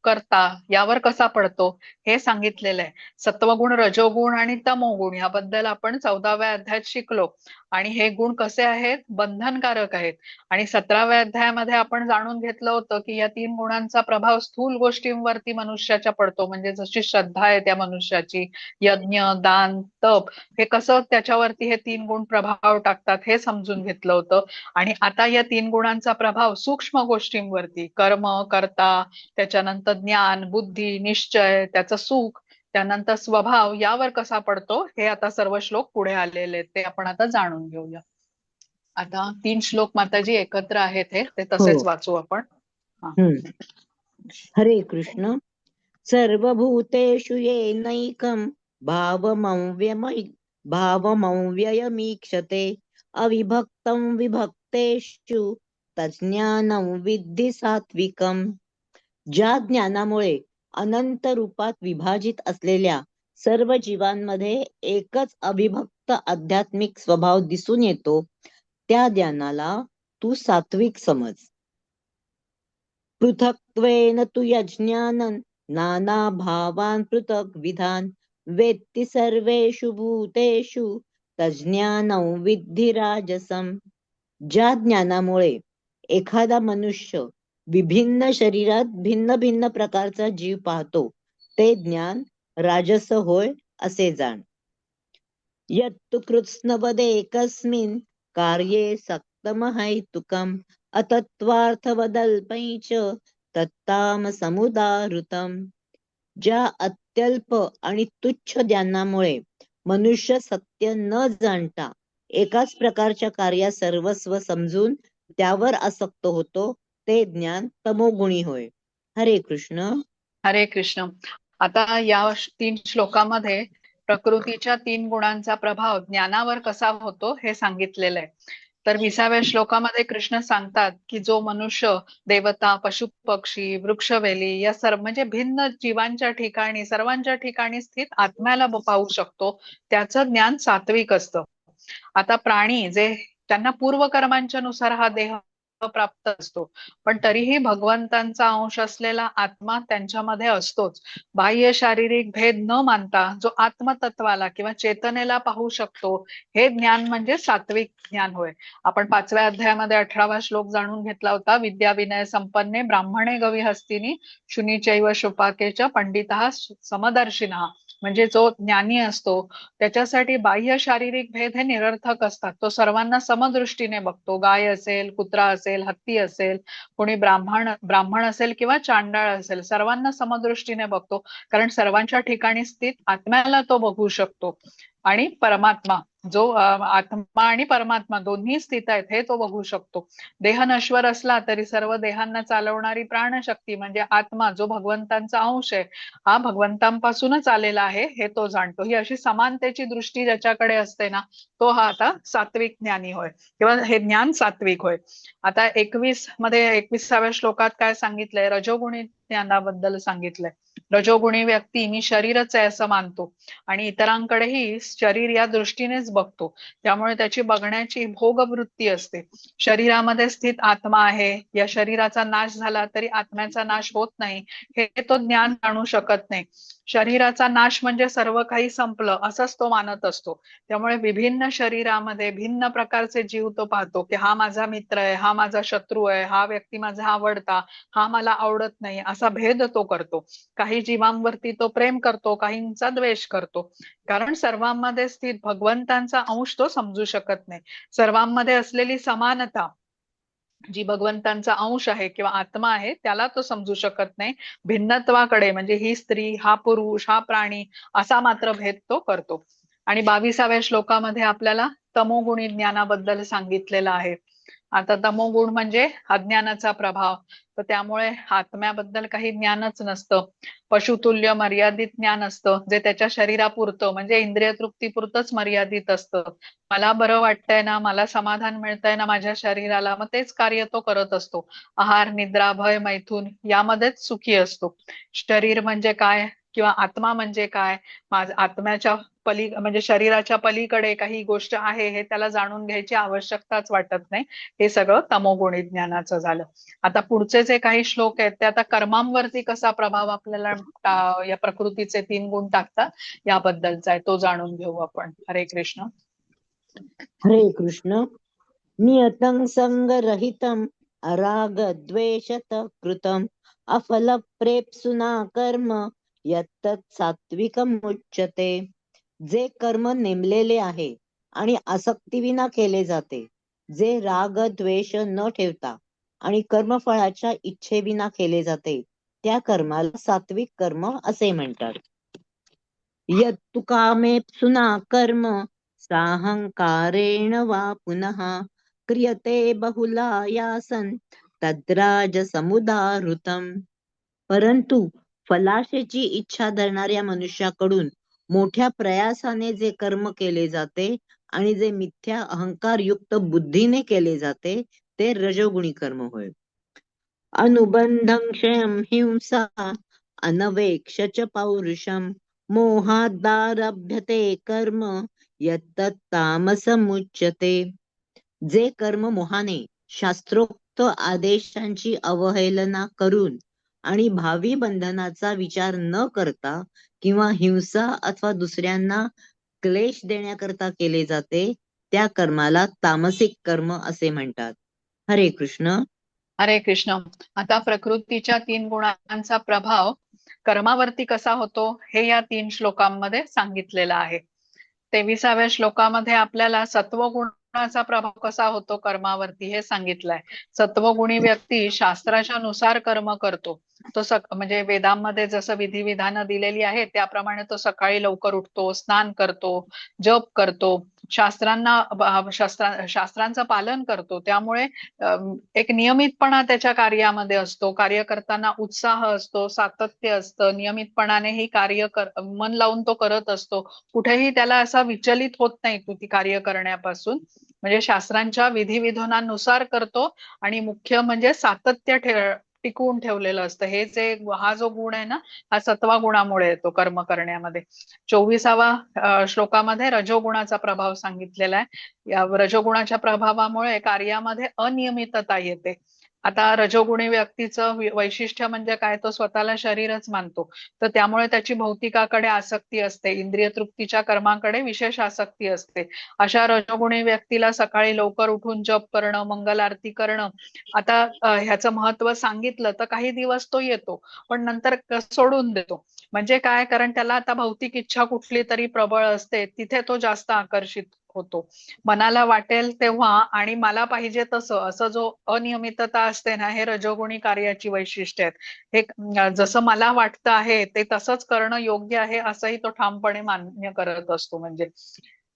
कर्ता यावर कसा पडतो हे सांगितलेलं आहे. सत्वगुण, रजोगुण आणि तमोगुण याबद्दल आपण 14व्या अध्यायात शिकलो. आणि हे गुण कसे आहेत? बंधनकारक आहेत. आणि 17व्या अध्यायामध्ये आपण जाणून घेतलं होतं की या 3 गुणांचा प्रभाव स्थूल गोष्टींवरती मनुष्याच्या पडतो, म्हणजे जशी श्रद्धा आहे त्या मनुष्याची, यज्ञ, दान, तप, हे कसं त्याच्यावरती हे 3 गुण प्रभाव टाकतात हे समजून घेतलं होतं. आणि आता या 3 गुणांचा प्रभाव सूक्ष्म गोष्टींवरती, कर्म, कर्ता, त्याच्यानंतर ज्ञान, बुद्धी, निश्चय, त्याचं सुख, त्यानंतर स्वभाव यावर कसा पडतो हे आता सर्व श्लोक पुढे आलेले आहेत, ते आपण आता जाणून घेऊया. आता 3 श्लोक माताजी एकत्र आहेत, हे ते तसेच हो. वाचू आपण. हरे कृष्ण. सर्वभूतेषु येनैकं भावमव्ययमीक्षते अविभक्तं विभक्तेषु तज्ज्ञानं विद्धि सात्विकम्. ज्या ज्ञानामुळे अनंत रूपात विभाजित असलेल्या सर्व जीवांमध्ये एकच अविभक्त आध्यात्मिक स्वभाव दिसून येतो, त्या ज्ञानाला तू सात्विक समज. पृथक्त्वेन तु यज्ञानं नाना भावान् पृथक् विधान वेत्ति सर्वेषु भूतेषु तज्ज्ञानं विद्धि राजसम. ज्या ज्ञानामुळे एखादा मनुष्य विभिन्न शरीरात भिन्न भिन्न प्रकारचा जीव पाहतो, ते ज्ञान राजस होय असे जाण. यत्तु कृत्स्नवदेकस्मिन् कार्ये सक्तमहैतुकम् अतत्त्वार्थवदल्पैः च तत्तामसमुदाहृतम्. ज्या अत्यल्प आणि तुच्छ ज्ञानामुळे मनुष्य सत्य न जाणता एकाच प्रकारच्या कार्यात सर्वस्व समजून त्यावर आसक्त होतो, ते ज्ञान तमोगुणी होय. हरे कृष्ण. हरे कृष्ण. आता या 3 श्लोकामध्ये प्रकृतीच्या 3 गुणांचा प्रभाव ज्ञानावर कसा होतो हे सांगितलेलं आहे. तर 20व्या श्लोकामध्ये कृष्ण सांगतात की जो मनुष्य देवता, पशु पक्षी, वृक्षवेली या सर्व म्हणजे भिन्न जीवांच्या ठिकाणी सर्वांच्या ठिकाणी स्थित आत्म्याला पाहू शकतो, त्याचं ज्ञान सात्विक असतं. आता प्राणी जे त्यांना पूर्वकर्मांच्या नुसार हा देह प्राप्त असतो, पण तरीही भगवंतांचा अंश असलेला आत्मा त्यांच्यामध्ये असतोच. बाह्य शारीरिक भेद न मानता जो आत्मतत्वाला किंवा चेतनेला पाहू शकतो, हे ज्ञान म्हणजे सात्विक ज्ञान होय. आपण 5व्या अध्यायामध्ये 18वा श्लोक जाणून घेतला होता. विद्या विनय संपन्ने ब्राह्मणे गवी हस्तिनी शुनीचैव शुपाकेच्या पंडितः समदर्शिनः. म्हणजे जो ज्ञानी असतो त्याच्यासाठी बाह्य शारीरिक भेद हे निरर्थक असतात. तो सर्वांना समदृष्टीने बघतो. गाय असेल, कुत्रा असेल, हत्ती असेल, कोणी ब्राह्मण असेल किंवा चांडाळ असेल, सर्वांना समदृष्टीने बघतो, कारण सर्वांच्या ठिकाणी स्थित आत्म्याला तो बघू शकतो. आणि परमात्मा जो आत्मा आणि परमात्मा दोन्ही स्थित आहेत हे तो बघू शकतो. देह नश्वर असला तरी सर्व देहांना चालवणारी प्राणशक्ती म्हणजे आत्मा जो भगवंतांचा अंश आहे, हा भगवंतांपासूनच आलेला आहे हे तो जाणतो. ही अशी समानतेची दृष्टी ज्याच्याकडे असते ना, तो हा आता सात्विक ज्ञानी होय किंवा हे ज्ञान सात्विक होय. आता 21व्या श्लोकात काय सांगितलंय? रजोगुणी ज्ञानाबद्दल सांगितलंय. रजोगुणी व्यक्ती मी शरीरच आहे असं मानतो आणि इतरांकडेही शरीर या दृष्टीनेच बघतो, त्यामुळे त्याची बघण्याची भोगवृत्ती असते. शरीरामध्ये स्थित आत्मा आहे, या शरीराचा नाश झाला तरी आत्म्याचा नाश होत नाही हे तो ज्ञान जाणू शकत नाही. शरीराचा नाश म्हणजे सर्व काही संपलं असंच तो मानत असतो. त्यामुळे विभिन्न शरीरामध्ये भिन्न प्रकारचे जीव तो पाहतो की हा माझा मित्र आहे, हा माझा शत्रू आहे, हा व्यक्ती माझा आवडता, हा मला आवडत नाही, असा भेद तो करतो. काही जीवांवरती तो प्रेम करतो, काहींचा द्वेष करतो, कारण सर्वांमध्ये स्थित भगवंतांचा अंश तो समजू शकत नाही. सर्वांमध्ये असलेली समानता जी भगवंतांचा अंश आहे किंवा आत्मा आहे त्याला तो समजू शकत नाही. भिन्नत्वाकडे म्हणजे ही स्त्री, हा पुरुष, हा प्राणी असा मात्र भेद तो करतो. आणि 22व्या श्लोकामध्ये आपल्याला तमोगुणी ज्ञानाबद्दल सांगितलेलं आहे. आता तमोगुण म्हणजे अज्ञानाचा प्रभाव, तर त्यामुळे आत्म्याबद्दल काही ज्ञानच नसतं. पशुतुल्य मर्यादित ज्ञान असतं जे त्याच्या शरीरापुरतं म्हणजे इंद्रिय तृप्तीपुरतंच मर्यादित असतं. मला बरं वाटतंय ना, मला समाधान मिळतंय ना माझ्या शरीराला, मग तेच कार्य तो करत असतो. आहार, निद्रा, भय, मैथून यामध्येच सुखी असतो. शरीर म्हणजे काय किंवा आत्मा म्हणजे काय, आत्म्याच्या म्हणजे शरीराच्या पलीकडे काही गोष्ट आहे हे त्याला जाणून घ्यायची आवश्यकताच वाटत नाही. हे सगळं तमोगुणी ज्ञानाचं झालं. आता पुढचे जे काही श्लोक आहेत ते आता कर्मांवरती कसा प्रभाव आपल्याला या प्रकृतीचे 3 गुण टाकतात याबद्दलचा आहे, तो जाणून घेऊ आपण. हरे कृष्ण. हरे कृष्ण. नियतं संगरहितं अराग द्वेषत कृतं अफल प्रेप्सुना कर्म यत्तत् सात्विकम् उच्यते. जे कर्म नेमलेले आहे आणि आसक्तीविना केले जाते, जे राग द्वेष न ठेवता आणि कर्मफळाच्या इच्छेविना केले जाते, त्या कर्माला सात्विक कर्म असे म्हणतात. यत्तु कामेप्सुना कर्म साहंकारेण वा पुनः क्रियते बहुलायासन् तद्राजसमुदाहृतम्. परंतु फलाशेची इच्छा धरणाऱ्या मनुष्याकडून मोठ्या प्रयासाने जे कर्म केले जाते आणि जे मिथ्या अहंकारयुक्त बुद्धीने केले जाते, ते रजोगुणी कर्म होय. अनुबंधं क्षयं हिंसा अनवेक्ष च पौरुषम मोहादारभ्यते कर्म यत्तत् तामसमुच्यते. जे कर्म मोहाने शास्त्रोक्त आदेशांची अवहेलना करून आणि भावी बंधनाचा विचार न करता किंवा हिंसा अथवा दुसऱ्यांना क्लेश देण्याकरता केले जाते, त्या कर्माला तामसिक कर्म असे म्हणतात. हरे कृष्ण. हरे कृष्ण. आता प्रकृतीच्या 3 गुणांचा प्रभाव कर्मावरती कसा होतो हे या 3 श्लोकांमध्ये सांगितलेलं आहे. 23व्या श्लोकामध्ये आपल्याला सत्वगुणाचा प्रभाव कसा होतो कर्मावरती हे सांगितलंय. सत्वगुणी व्यक्ती शास्त्राच्या नुसार कर्म करतो तो म्हणजे वेदांमध्ये जसं विधिविधानं दिलेली आहेत त्याप्रमाणे तो सकाळी लवकर उठतो, स्नान करतो, जप करतो, शास्त्रांचं पालन करतो. त्यामुळे एक नियमितपणा त्याच्या कार्यामध्ये असतो. कार्य करताना उत्साह असतो, सातत्य असतं, नियमितपणाने ही मन लावून तो करत असतो. कुठेही त्याला असा विचलित होत नाही तो ती कार्य करण्यापासून. म्हणजे शास्त्रांच्या विधिविधानानुसार करतो आणि मुख्य म्हणजे टिकवून ठेवलेलं असतं. हा जो गुण आहे ना, हा सत्वा गुणामुळे येतो कर्म करण्यामध्ये. 24व्या श्लोकामध्ये रजोगुणाचा प्रभाव सांगितलेला आहे. या रजोगुणाच्या प्रभावामुळे कार्यामध्ये अनियमितता येते. आता रजोगुणी व्यक्तीचं वैशिष्ट्य म्हणजे काय, तो स्वतःला शरीरच मानतो. तर त्यामुळे त्याची भौतिकाकडे आसक्ती असते, इंद्रिय तृप्तीच्या कर्माकडे विशेष आसक्ती असते. अशा रजोगुणी व्यक्तीला सकाळी लवकर उठून जप करणं, मंगल आरती करणं, आता ह्याचं महत्व सांगितलं तर काही दिवस तो येतो, पण नंतर सोडून देतो. म्हणजे काय, कारण त्याला आता भौतिक इच्छा कुठली तरी प्रबळ असते, तिथे तो जास्त आकर्षित होतो. मनाला वाटेल तेव्हा आणि मला पाहिजे तसं, असं जो अनियमितता असते ना, हे रजोगुणी कार्याची वैशिष्ट्य आहेत. हे जसं मला वाटतं आहे ते तसंच करणं योग्य आहे असंही तो ठामपणे मान्य करत असतो. म्हणजे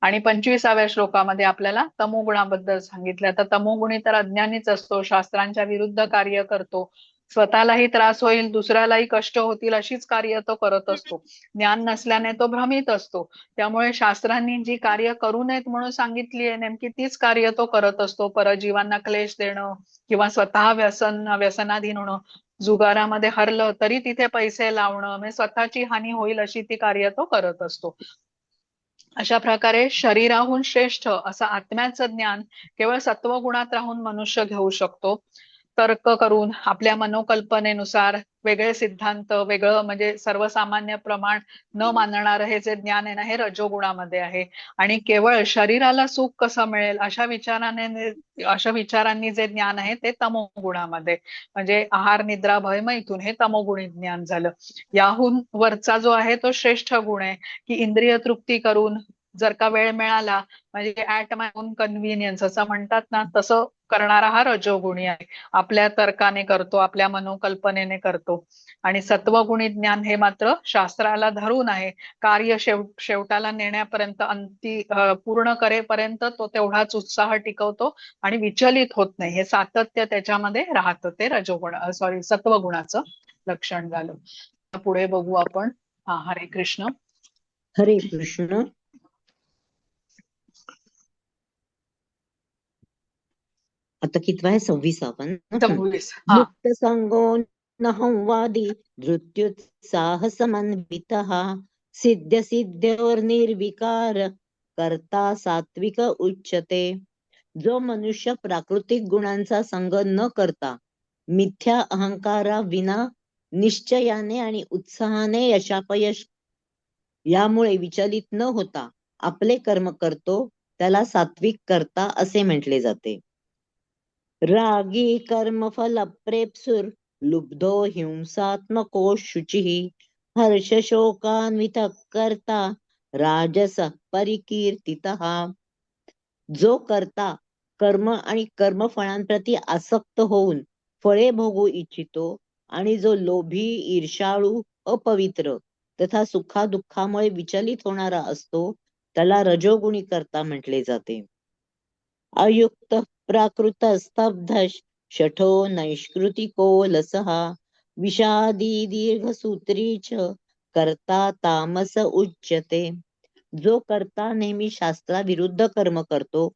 आणि 25व्या श्लोकामध्ये आपल्याला तमोगुणाबद्दल सांगितलं. आता तमोगुणी तर अज्ञानीच असतो, शास्त्रांच्या विरुद्ध कार्य करतो, स्वतःलाही त्रास होईल, दुसऱ्यालाही कष्ट होतील अशीच कार्य तो करत असतो. ज्ञान नसल्याने तो भ्रमित असतो. त्यामुळे शास्त्रांनी जी कार्य करू नयेत म्हणून सांगितली आहे नेमकी तीच कार्य तो करत असतो. परजीवांना क्लेश देणं किंवा स्वतः व्यसनाधीन होणं, जुगारामध्ये हरलं तरी तिथे पैसे लावणं, म्हणजे स्वतःची हानी होईल अशी ती कार्य तो करत असतो. अशा प्रकारे शरीराहून श्रेष्ठ असं आत्म्याचं ज्ञान केवळ सत्वगुणात राहून मनुष्य घेऊ शकतो. तर्क करून आपल्या मनोकल्पनेनुसार वेगळे सिद्धांत, वेगळं म्हणजे सर्वसामान्य प्रमाण न मानणारं हे जे ज्ञान आहे ना, हे रजोगुणामध्ये आहे. आणि केवळ शरीराला सुख कसं मिळेल अशा विचारांनी जे ज्ञान आहे ते तमोगुणामध्ये, म्हणजे आहार, निद्रा, भय, मैथुन हे तमोगुणी ज्ञान झालं. याहून वरचा जो आहे तो श्रेष्ठ गुण आहे, की इंद्रिय तृप्ती करून जर का वेळ मिळाला, म्हणजे ऍट माय ओन कन्व्हिनियन्स असं म्हणतात ना, तसं करणारा हा रजोगुणी आहे. आपल्या तर्काने करतो, आपल्या मनोकल्पनेने करतो. आणि सत्वगुणी ज्ञान हे मात्र शास्त्राला धरून आहे. कार्य शेवटाला नेण्यापर्यंत, पूर्ण करेपर्यंत तो तेवढाच उत्साह टिकवतो आणि विचलित होत नाही. हे सातत्य त्याच्यामध्ये राहतं. ते सत्वगुणाचं लक्षण झालं. पुढे बघू आपण. हरे कृष्ण. हरे कृष्ण. आता कितवा आहे? 26वा. 26. मुक्त संगो न संवादी धृत्युत्साह समन्वितः सिद्ध सिद्ध्योर निर्विकार करता सात्विक उच्यते. जो मनुष्य प्राकृतिक गुणांचा संग न करता मिथ्या अहंकारा विना निश्चयाने आणि उत्साहाने यशापयश यामुळे विचलित न होता आपले कर्म करतो, त्याला सात्विक कर्ता असे म्हटले जाते. रागी कर्मफल प्रेप्सुर लुब्धो हिंसात्मको शुचिः हर्ष शोकान्वित कर्ता राजस परिकीर्तितः. जो कर्ता कर्म आणि कर्मफळांप्रती आसक्त होऊन फळे भोगू इच्छितो आणि जो लोभी, ईर्षाळू, अपवित्र तथा सुखादुःखामुळे विचलित होणारा असतो, त्याला रजोगुणी कर्ता म्हटले जाते. अयुक्त प्राकृत स्तब्ध शठो नैष्कृतिको लसः विषादी दीर्घसूत्री च कर्ता तामस उच्यते. जो कर्ता नेहमी शास्त्राविरुद्ध कर्म करतो,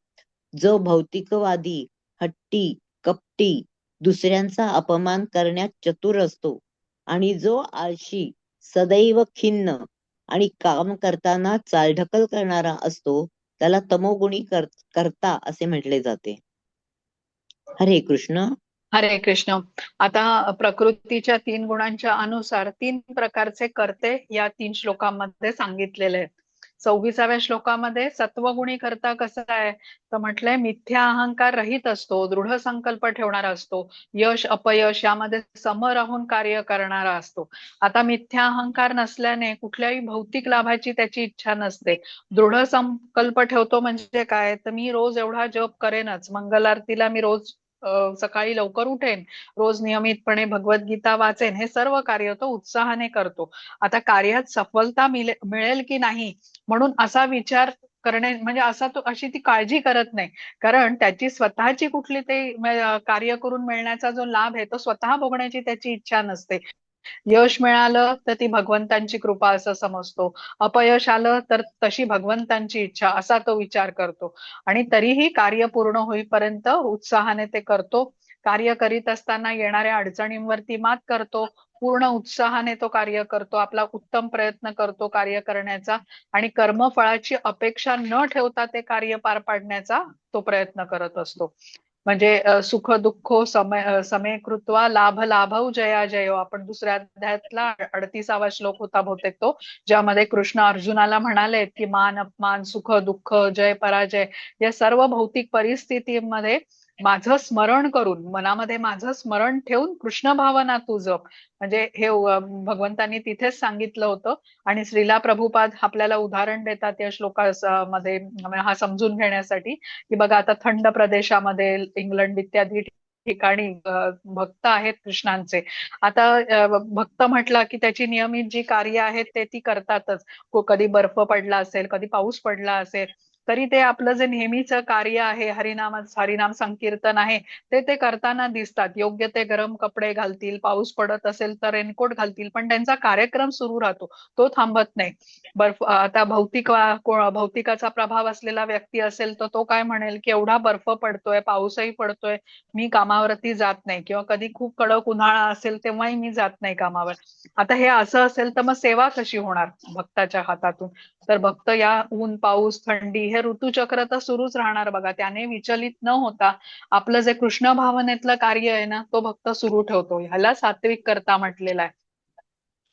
जो भौतिकवादी, हट्टी, कपटी, दुसऱ्यांचा अपमान करण्यात चतुर असतो आणि जो आळशी, सदैव खिन्न आणि काम करताना चालढकल करणारा असतो, त्याला तमोगुणी कर्ता असे म्हटले जाते. हरे कृष्ण. हरे कृष्ण. आता प्रकृतीच्या 3 गुणांच्या अनुसार 3 प्रकारचे कर्ते या 3 श्लोकांमध्ये सांगितलेले आहेत. 26व्या श्लोकामध्ये सत्वगुणी कर्ता कसा आहे तर म्हटलंय, मिथ्या अहंकार रहित असतो, दृढ संकल्प ठेवणारा असतो, यश अपयश यामध्ये सम राहून कार्य करणारा असतो. आता मिथ्या अहंकार नसल्याने कुठल्याही भौतिक लाभाची त्याची इच्छा नसते. दृढ संकल्प ठेवतो म्हणजे काय तर मी रोज एवढा जप करेनच, मंगल आरतीला मी रोज सकाळी लवकर उठेन, रोज नियमितपणे भगवद्गीता वाचेन, हे सर्व कार्य तो उत्साहाने करतो. आता कार्यात सफलता मिळेल की नाही म्हणून असा विचार करणे म्हणजे असा तो अशी ती काळजी करत नाही. कारण त्याची स्वतःची कुठली ते कार्य करून मिळण्याचा जो लाभ आहे तो स्वतः भोगण्याची त्याची इच्छा नसते. यश मिळालं तर ती भगवंतांची कृपा असं समजतो, अपयश आलं तर तशी भगवंतांची इच्छा असा तो विचार करतो. आणि तरीही कार्य पूर्ण होईपर्यंत उत्साहाने ते करतो. कार्य करीत असताना येणाऱ्या अडचणींवरती मात करतो. पूर्ण उत्साहाने तो कार्य करतो, आपला उत्तम प्रयत्न करतो कार्य करण्याचा, आणि कर्मफळाची अपेक्षा न ठेवता ते कार्य पार पाडण्याचा तो प्रयत्न करत असतो. म्हणजे सुख दुःख समे कृत्वा लाभ लाभौ जया जयो, आपण दुसऱ्या अध्यायातला 38वा श्लोक होता बहुतेक तो, ज्यामध्ये कृष्ण अर्जुनाला म्हणाले की मान अपमान, सुख दुःख, जय पराजय या सर्व भौतिक परिस्थितीमध्ये माझं स्मरण करून, मनामध्ये माझं स्मरण ठेवून कृष्ण भावना तू जप. म्हणजे हे भगवंतांनी तिथेच सांगितलं होतं. आणि श्रीला प्रभुपाद आपल्याला उदाहरण देतात या श्लोकामध्ये हा समजून घेण्यासाठी, की बघा आता थंड प्रदेशामध्ये इंग्लंड इत्यादी ठिकाणी भक्त आहेत कृष्णांचे. आता भक्त म्हटला की त्याची नियमित जी कार्य आहेत ते ती करतातच. कधी बर्फ पडला असेल, कधी पाऊस पडला असेल, तरी ते आपलं जे नेहमीचं कार्य आहे, हरिनाम संकीर्तन आहे, ते करताना दिसतात. योग्य ते गरम कपडे घालतील, पाऊस पडत असेल तर रेनकोट घालतील, पण त्यांचा कार्यक्रम सुरू राहतो, तो थांबत नाही. बर्फ आता भौतिकाचा प्रभाव असलेला व्यक्ती असेल तर तो काय म्हणेल की एवढा बर्फ पडतोय, पाऊसही पडतोय, मी कामावरती जात नाही, किंवा कधी खूप कडक उन्हाळा असेल तेव्हाही मी जात नाही कामावर. आता हे असं असेल तर मग सेवा कशी होणार भक्ताच्या हातातून? तर भक्त या ऊन पाऊस थंडी हे ऋतुचक्र तर सुरूच राहणार बघा, त्याने विचलित न होता आपलं जे कृष्ण भावनेतलं कार्य आहे ना तो भक्त सुरू ठेवतो. ह्याला सात्विक कर्ता म्हटलेला आहे.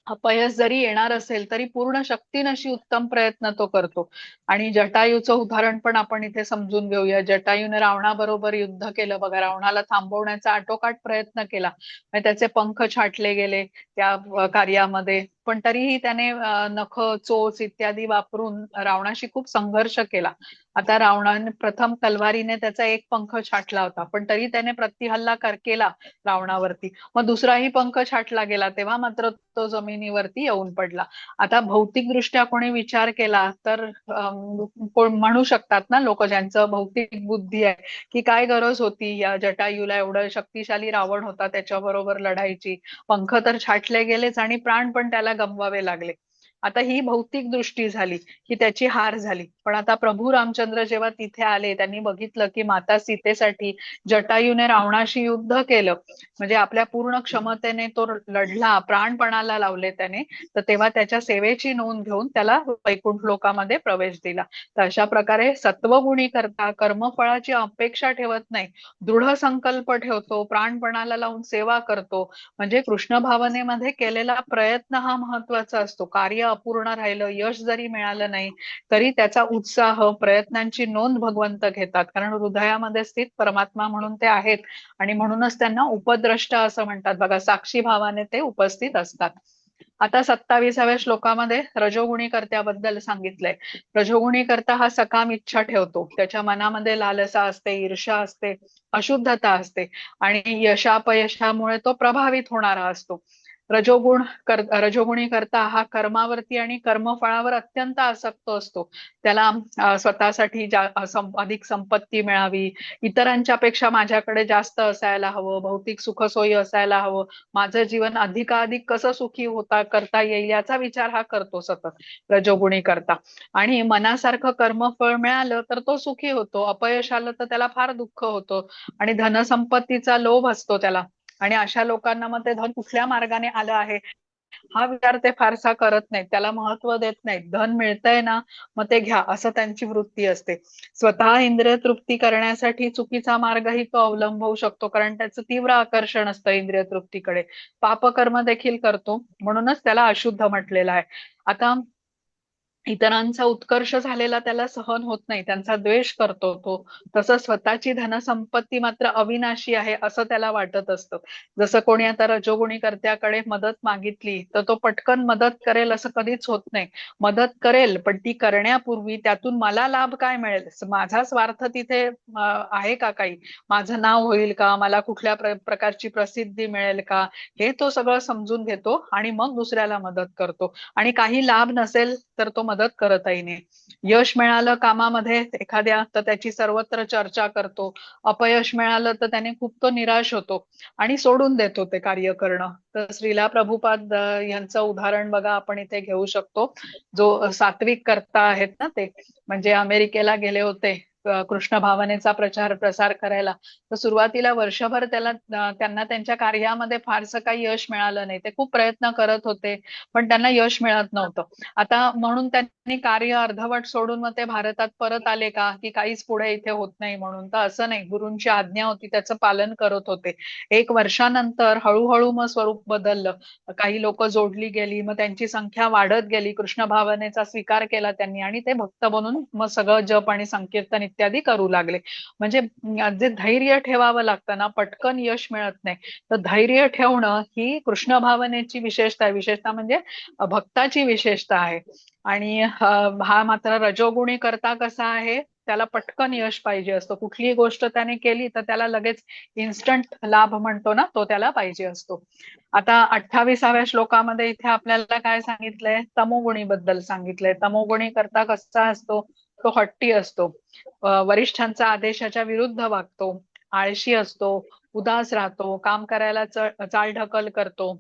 अपयश जरी येणार असेल तरी पूर्ण शक्तीनिशी उत्तम प्रयत्न तो करतो. आणि जटायूचं उदाहरण पण आपण इथे समजून घेऊया. जटायूने रावणाबरोबर युद्ध केलं बघा, रावणाला थांबवण्याचा आटोकाट प्रयत्न केला, म्हणजे त्याचे पंख छाटले गेले त्या कार्यामध्ये, पण तरीही त्याने नख चोच इत्यादी वापरून रावणाशी खूप संघर्ष केला. आता रावणाने प्रथम तलवारीने त्याचा एक पंख छाटला होता, पण तरी त्याने प्रतिहल्ला केला रावणावरती. मग दुसराही पंख छाटला गेला, तेव्हा मात्र तो जमिनीवरती येऊन पडला. आता भौतिकदृष्ट्या कोणी विचार केला तर कोण म्हणू शकतात ना लोक ज्यांचं भौतिक बुद्धी आहे, की काय गरज होती या जटायूला, एवढं शक्तिशाली रावण होता त्याच्याबरोबर लढायची, पंख तर छाटले गेलेच आणि प्राण पण त्याला गमवावे लागले. आता ही भौतिक दृष्टी झाली की त्याची हार झाली. पण आता प्रभू रामचंद्र जेव्हा तिथे आले, त्यांनी बघितलं की माता सीतेसाठी जटायूने रावणाशी युद्ध केलं, म्हणजे आपल्या पूर्ण क्षमतेने तो लढला, प्राणपणाला लावले त्याने, तर तेव्हा त्याच्या सेवेची नोंद घेऊन त्याला वैकुंठ लोकामध्ये प्रवेश दिला. तर अशा प्रकारे सत्वगुणी करता कर्मफळाची अपेक्षा ठेवत नाही, दृढ संकल्प ठेवतो, प्राणपणाला लावून सेवा करतो. म्हणजे कृष्ण भावनेमध्ये केलेला प्रयत्न हा महत्वाचा असतो. कार्य अपूर्ण राहिलं, यश जरी मिळालं नाही तरी त्याचा उत्साह, प्रयत्नांची नोंद भगवंत घेतात, कारण हृदयामध्ये स्थित परमात्मा म्हणून ते आहेत. आणि म्हणूनच त्यांना उपद्रष्टा असं म्हणतात बघा, साक्षी भावाने ते उपस्थित असतात. आता 27व्या श्लोकामध्ये रजोगुणी कर्त्याबद्दल सांगितलंय. रजोगुणी कर्ता हा सकाम इच्छा ठेवतो, त्याच्या मनामध्ये लालसा असते, ईर्ष्या असते, अशुद्धता असते, आणि यशापयशामुळे तो प्रभावित होणारा असतो. रजोगुणी करता हा कर्मावरती आणि कर्मफळावर अत्यंत आसक्त असतो. त्याला स्वतःसाठी अधिक संपत्ती मिळावी, इतरांच्या पेक्षा माझ्याकडे जास्त असायला हवं, भौतिक सुखसोयी असायला हवं, माझं जीवन अधिकाधिक कसं सुखी करता येईल याचा विचार हा करतो सतत रजोगुणी करता. आणि मनासारखं कर्मफळ मिळालं तर तो सुखी होतो, अपयश आलं तर त्याला फार दुःख होतं, आणि धनसंपत्तीचा लोभ असतो त्याला. आणि अशा लोकांना मग ते धन कुठल्या मार्गाने आलं आहे हा विचार ते फारसा करत नाहीत, त्याला महत्व देत नाहीत. धन मिळतंय ना मग ते घ्या असं त्यांची वृत्ती असते. स्वतः इंद्रिय तृप्ती करण्यासाठी चुकीचा मार्गही तो अवलंबवू शकतो, कारण त्याचं तीव्र आकर्षण असतं इंद्रिय तृप्तीकडे. पापकर्म देखील करतो, म्हणूनच त्याला अशुद्ध म्हटलेलं आहे. आता इतरांचा उत्कर्ष झालेला त्याला सहन होत नाही, त्यांचा द्वेष करतो तो. तसं स्वतःची धनसंपत्ती मात्र अविनाशी आहे असं त्याला वाटत असतं. जसं कोणी आता रजोगुणी कर्त्याकडे मदत मागितली तर तो पटकन मदत करेल असं कधीच होत नाही. मदत करेल, पण ती करण्यापूर्वी त्यातून मला लाभ काय मिळेल, माझा स्वार्थ तिथे आहे का काही, माझं नाव होईल का, मला कुठल्या प्रकारची प्रसिद्धी मिळेल का, हे तो सगळं समजून घेतो आणि मग दुसऱ्याला मदत करतो. आणि काही लाभ नसेल तर तो मदत करतही नाही. यश मिळालं कामामध्ये एखाद्या तर त्याची सर्वत्र चर्चा करतो. अपयश मिळालं तर त्याने खूप तो निराश होतो आणि सोडून देतो ते कार्य करणं. तर श्रीला प्रभुपाद यांचं उदाहरण बघा आपण इथे घेऊ शकतो. जो सात्विक कर्ता आहेत ना ते, म्हणजे अमेरिकेला गेले होते कृष्ण भावनेचा प्रचार प्रसार करायला. तर सुरुवातीला वर्षभर त्यांना त्यांच्या कार्यामध्ये फारसं काही यश मिळालं नाही. ते खूप प्रयत्न करत होते पण त्यांना यश मिळत नव्हतं. आता म्हणून त्यांनी कार्य अर्धवट सोडून मग ते भारतात परत आले का, की काहीच पुढे इथे होत नाही म्हणून? तर असं नाही, गुरूंची आज्ञा होती त्याचं पालन करत होते. 1 वर्षानंतर हळूहळू मग स्वरूप बदललं. काही लोक जोडली गेली, मग त्यांची संख्या वाढत गेली, कृष्ण भावनेचा स्वीकार केला त्यांनी आणि ते भक्त बनून मग सगळं जप आणि संकीर्तन इत्यादी करू लागले. म्हणजे जे धैर्य ठेवावं लागतं ना, पटकन यश मिळत नाही. तर धैर्य ठेवणं ही कृष्ण भावनेची विशेषता आहे. विशेषता म्हणजे भक्ताची विशेषता आहे. आणि हा मात्र रजोगुणी करता कसा आहे, त्याला पटकन यश पाहिजे असतं. कुठलीही गोष्ट त्याने केली तर त्याला लगेच इन्स्टंट लाभ म्हणतो ना, तो त्याला पाहिजे असतो. आता 28व्या श्लोकामध्ये इथे आपल्याला काय सांगितलंय, तमोगुणी बद्दल सांगितलंय. तमोगुणी करता कसा असतो, तो हट्टी असतो, वरिष्ठांचा आदेशाच्या विरुद्ध वागतो, आळशी असतो, उदास राहतो, काम करायला चालढकल करतो.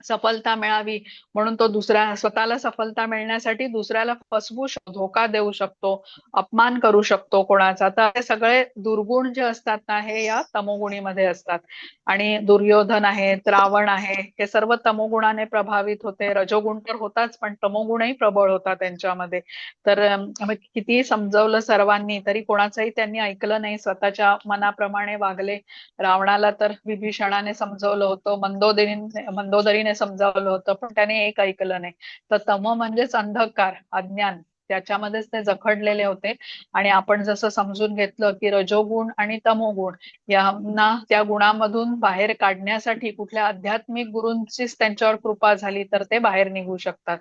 सफलता मिळावी म्हणून तो स्वतःला सफलता मिळण्यासाठी दुसऱ्याला फसवू शकतो, धोका देऊ शकतो, अपमान करू शकतो कोणाचा. तर हे सगळे दुर्गुण जे असतात ना, हे या तमोगुणीमध्ये असतात. आणि दुर्योधन आहेत, रावण आहे, हे सर्व तमोगुणाने प्रभावित होते. रजोगुण तर होताच पण तमोगुणही प्रबळ होता त्यांच्यामध्ये. तर कितीही समजवलं सर्वांनी तरी कोणाचंही त्यांनी ऐकलं नाही, स्वतःच्या मनाप्रमाणे वागले. रावणाला तर विभीषणाने समजवलं होतं, मंदोदरीने समजावलं होतं, पण त्याने एक ऐकलं नाही. तर तम म्हणजेच अंधकार, अज्ञान, त्याच्यामध्येच ते जखडलेले होते. आणि आपण जसं समजून घेतलं की रजोगुण आणि तमोगुण यांना त्या गुणामधून बाहेर काढण्यासाठी कुठल्या आध्यात्मिक गुरूंचीच त्यांच्यावर कृपा झाली तर ते बाहेर निघू शकतात.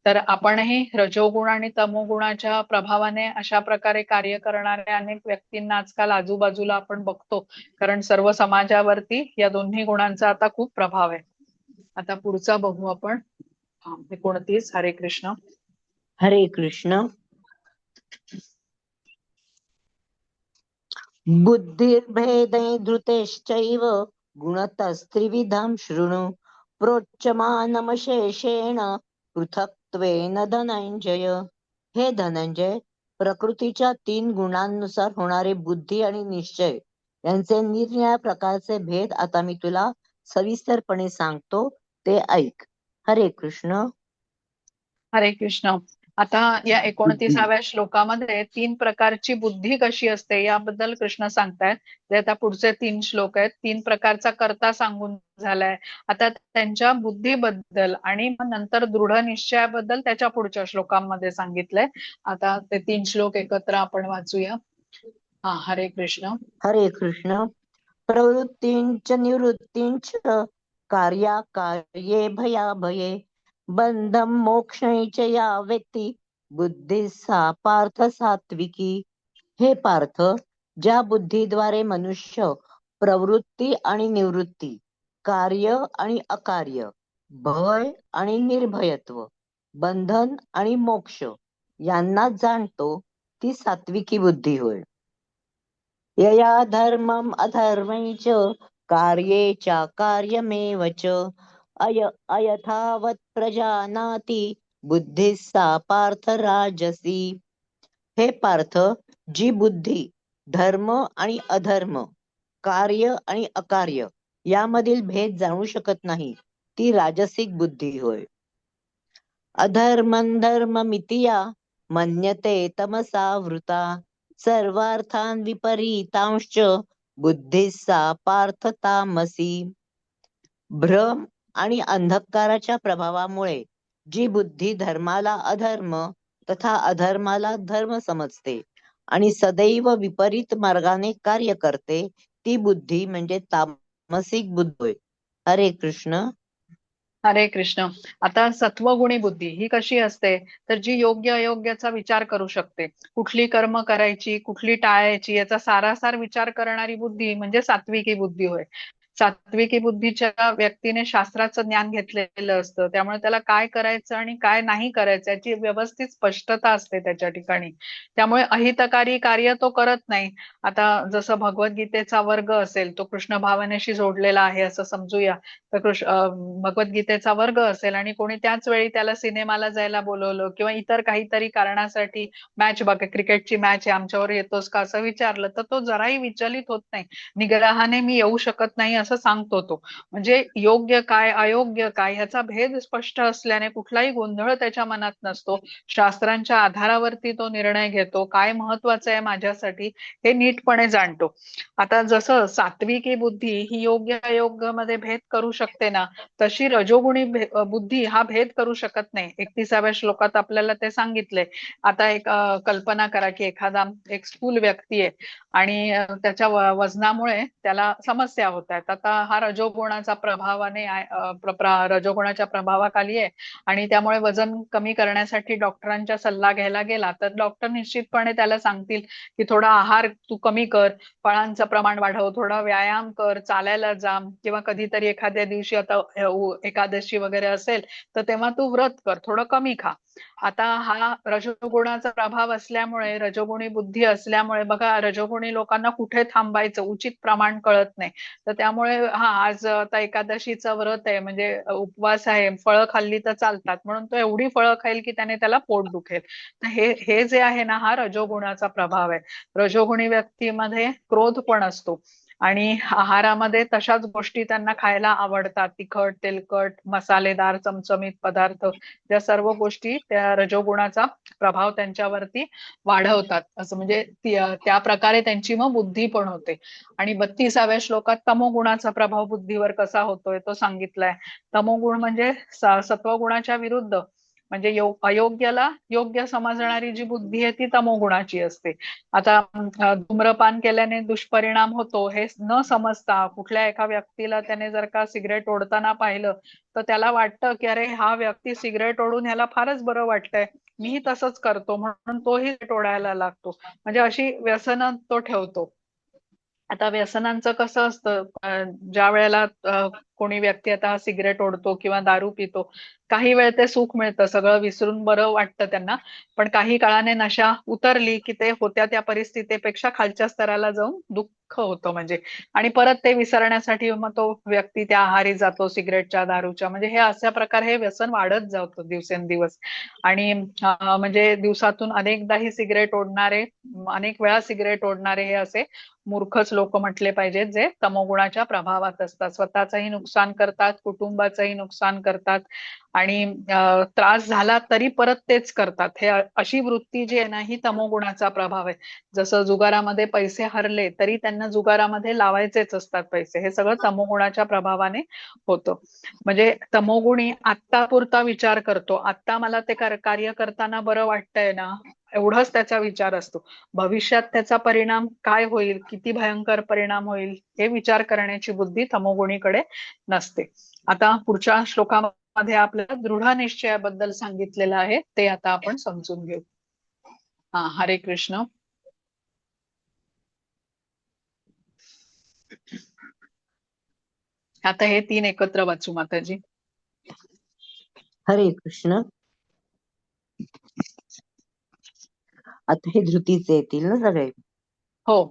तर आपणही रजोगुण आणि तमोगुणाच्या प्रभावाने अशा प्रकारे कार्य करणाऱ्या अनेक व्यक्तींना आजकाल आजूबाजूला आपण बघतो. कारण सर्व समाजावरती या दोन्ही गुणांचा आता खूप प्रभाव आहे. आता पुढचा बघू आपण. 29. हरे कृष्ण. हरे कृष्ण. बुद्धिर्भेदै धृतेश्चैव गुणतस्त्रिविधं शृणु प्रोच्यमानमशेषेण पृथक्त्वेन धनंजय. हे धनंजय, प्रकृतीच्या 3 गुणांनुसार होणारे बुद्धी आणि निश्चय यांचे निरनिराळ्या प्रकारचे भेद आता मी तुला सविस्तरपणे सांगतो, ते ऐक. हरे कृष्ण. हरे कृष्ण. आता या 29व्या श्लोकामध्ये 3 प्रकारची बुद्धी कशी असते याबद्दल कृष्ण सांगतायत. ते आता पुढचे 3 श्लोक आहेत. 3 प्रकारचा कर्ता सांगून झालाय. आता त्यांच्या बुद्धीबद्दल आणि मग नंतर दृढ निश्चयाबद्दल त्याच्या पुढच्या श्लोकांमध्ये सांगितलंय. आता ते 3 श्लोक एकत्र आपण वाचूया. हरे कृष्ण. हरे कृष्ण. प्रवृत्तींच निवृत्तींच कार्याकार्ये भयाभये बंधम मोक्षैच या व्यक्ती बुद्धी सा पार्थ सात्विकी. हे पार्थ, ज्या बुद्धीद्वारे मनुष्य प्रवृत्ती आणि निवृत्ती, कार्य आणि अकार्य, भय आणि निर्भयत्व, बंधन आणि मोक्ष यांना जाणतो, ती सात्विकी बुद्धी होय. यया धर्मम अधर्मैच कार्ये च कार्यमेव च अयथावत् प्रजानाति बुद्धी सा पार्थ राजसी. हे पार्थ, जी बुद्धी धर्म आणि अधर्म, कार्य आणि अकार्य यामधील भेद जाणू शकत नाही, ती राजसिक बुद्धी होय. अधर्मं धर्ममिति या मन्यते तमसा वृता सर्वार्थान विपरीतांश्च बुद्धी सा पार्थ तामसी. भ्रम आणि अंधकाराच्या प्रभावामुळे जी बुद्धी धर्माला अधर्म तथा अधर्माला धर्म समजते आणि सदैव विपरीत मार्गाने कार्य करते, ती बुद्धी म्हणजे तामसिक बुद्धी होय. हरे कृष्ण. हरे कृष्ण. आता सत्वगुणी बुद्धी ही कशी असते, तर जी योग्य अयोग्याचा विचार करू शकते, कुठली कर्म करायची कुठली टाळायची याचा सारासार विचार करणारी बुद्धी म्हणजे सात्विकी बुद्धी होय. सात्विकी बुद्धीच्या व्यक्तीने शास्त्राचं ज्ञान घेतलेलं असतं, त्यामुळे त्याला काय करायचं आणि काय नाही करायचं याची व्यवस्थित स्पष्टता असते त्याच्या ठिकाणी. त्यामुळे अहितकारी कार्य तो करत नाही. आता जसं भगवद्गीतेचा वर्ग असेल, तो कृष्ण भावनेशी जोडलेला आहे असं समजूया. तर भगवद्गीतेचा वर्ग असेल आणि कोणी त्याच वेळी त्याला सिनेमाला जायला बोलवलं किंवा इतर काहीतरी कारणासाठी मॅच बघा, क्रिकेटची मॅच आहे आमच्यावर येतोस का असं विचारलं, तर तो जराही विचलित होत नाही. निग्रहाने मी येऊ शकत नाही असं सांगतो तो. म्हणजे योग्य काय अयोग्य काय ह्याचा भेद स्पष्ट असल्याने कुठलाही गोंधळ त्याच्या मनात नसतो. शास्त्रांच्या आधारावरती तो निर्णय घेतो, काय महत्वाचं आहे माझ्यासाठी हे नीटपणे जाणतो. आता जसं सात्विकी बुद्धी ही योग्य अयोग्य मध्ये भेद करू शकते ना, तशी रजोगुणी बुद्धी हा भेद करू शकत नाही. 31व्या श्लोकात आपल्याला ते सांगितलंय. आता एक कल्पना करा की एखादा एक स्थूल व्यक्ती आहे आणि त्याच्या वजनामुळे त्याला समस्या होत आहेत. आता हा रजोगुणाचा प्रभावाने रजोगुणाच्या प्रभावाखाली आहे आणि त्यामुळे वजन कमी करण्यासाठी डॉक्टरांचा सल्ला घ्यायला गेला तर डॉक्टर निश्चितपणे त्याला सांगतील की थोडा आहार तू कमी कर, फळांचं प्रमाण वाढव, थोडा व्यायाम कर, चालायला जा किंवा कधीतरी एखाद्या दिवशी आता एकादशी वगैरे असेल तर तेव्हा तू व्रत कर, थोडं कमी खा. आता हा रजोगुणाचा प्रभाव असल्यामुळे, रजोगुणी बुद्धी असल्यामुळे बघा, रजोगुणी लोकांना कुठे थांबायचं उचित प्रमाण कळत नाही. तर त्यामुळे हा आज आता एकादशीचं व्रत आहे म्हणजे उपवास आहे, फळं खाल्ली तर चालतात म्हणून तो एवढी फळं खाईल की त्याला पोट दुखेल. तर हे हे जे आहे ना, हा रजोगुणाचा प्रभाव आहे. रजोगुणी व्यक्तीमध्ये क्रोध पण असतो आणि आहारामध्ये तशाच गोष्टी त्यांना खायला आवडतात, तिखट तेलकट मसालेदार चमचमीत पदार्थ. या सर्व गोष्टी त्या रजोगुणाचा प्रभाव त्यांच्यावरती वाढवतात. असं म्हणजे त्या प्रकारे त्यांची मग बुद्धी पण होते. आणि 32व्या श्लोकात तमोगुणाचा प्रभाव बुद्धीवर कसा होतोय तो सांगितलाय. तमोगुण म्हणजे सत्वगुणाच्या विरुद्ध, म्हणजे अयोग्याला योग्य समजणारी जी बुद्धी आहे ती तमोगुणाची असते. आता धूम्रपान केल्याने दुष्परिणाम होतो हे न समजता कुठल्या एका व्यक्तीला त्याने जर का सिगरेट ओढताना पाहिलं तर त्याला वाटतं की अरे हा व्यक्ती सिगरेट ओढून ह्याला फारच बरं वाटतंय, मीही तसंच करतो म्हणून तोही ओढायला लागतो. म्हणजे अशी व्यसनं तो ठेवतो. आता व्यसनांचं कसं असतं, ज्या वेळेला कोणी व्यक्ती आता सिगरेट ओढतो किंवा दारू पितो, काही वेळ ते सुख मिळतं, सगळं विसरून बरं वाटतं त्यांना. पण काही काळाने नशा उतरली की ते होत्या त्या परिस्थितीपेक्षा खालच्या स्तराला जाऊन दुःख होतं म्हणजे. आणि परत ते विसरण्यासाठी मग तो व्यक्ती त्या आहारी जातो, सिगरेटच्या दारूच्या. म्हणजे हे अशा प्रकारे हे व्यसन वाढत जातं दिवसेंदिवस. आणि म्हणजे दिवसातून अनेकदाही सिगरेट ओढणारे, अनेक वेळा सिगरेट ओढणारे हे असे मूर्खच लोक म्हटले पाहिजेत, जे तमोगुणाच्या प्रभावात असतात. स्वतःचंही नुकसान करतात, कुटुंबाचंही नुकसान करतात आणि त्रास झाला तरी परत तेच करतात. हे अशी वृत्ती जी आहे ना, ही तमोगुणाचा प्रभाव आहे. जसं जुगारामध्ये पैसे हरले तरी त्यांना जुगारामध्ये लावायचेच असतात पैसे, हे सगळं तमोगुणाच्या प्रभावाने होतं. म्हणजे तमोगुणी आत्तापुरता विचार करतो, आत्ता मला ते कार्य करताना बरं वाटतंय ना, एवढंच त्याचा विचार असतो. भविष्यात त्याचा परिणाम काय होईल, किती भयंकर परिणाम होईल हे विचार करण्याची बुद्धी तमोगुणीकडे नसते. आता पुढच्या श्लोकामध्ये आपल्याला दृढ निश्चयाबद्दल सांगितलेलं आहे, ते आता आपण समजून घेऊ. हा, हरे कृष्ण. आता हे 3 एकत्र वाचू माताजी. हरे कृष्ण. आता हे धृतीचे येतील ना सगळे. हो.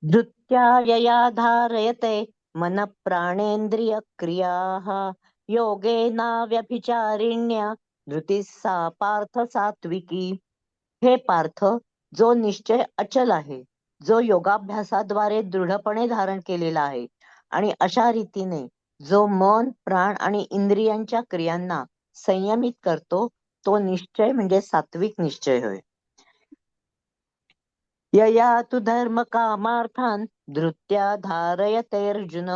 धृत्या यया धारयते मन प्राणेन्द्रिय क्रियाः योगेन व्यभिचारिण्या धृती सा पार्थ सात्विकी. हे पार्थ, जो निश्चय अचल आहे, जो योगाभ्यासाद्वारे दृढपणे धारण केलेला आहे आणि अशा रीतीने जो मन प्राण आणि इंद्रियांच्या क्रियांना संयमित करतो, तो निश्चय म्हणजे सात्विक निश्चय होय. यया तु धर्म कामार्थान धृत्या धारयते अर्जुन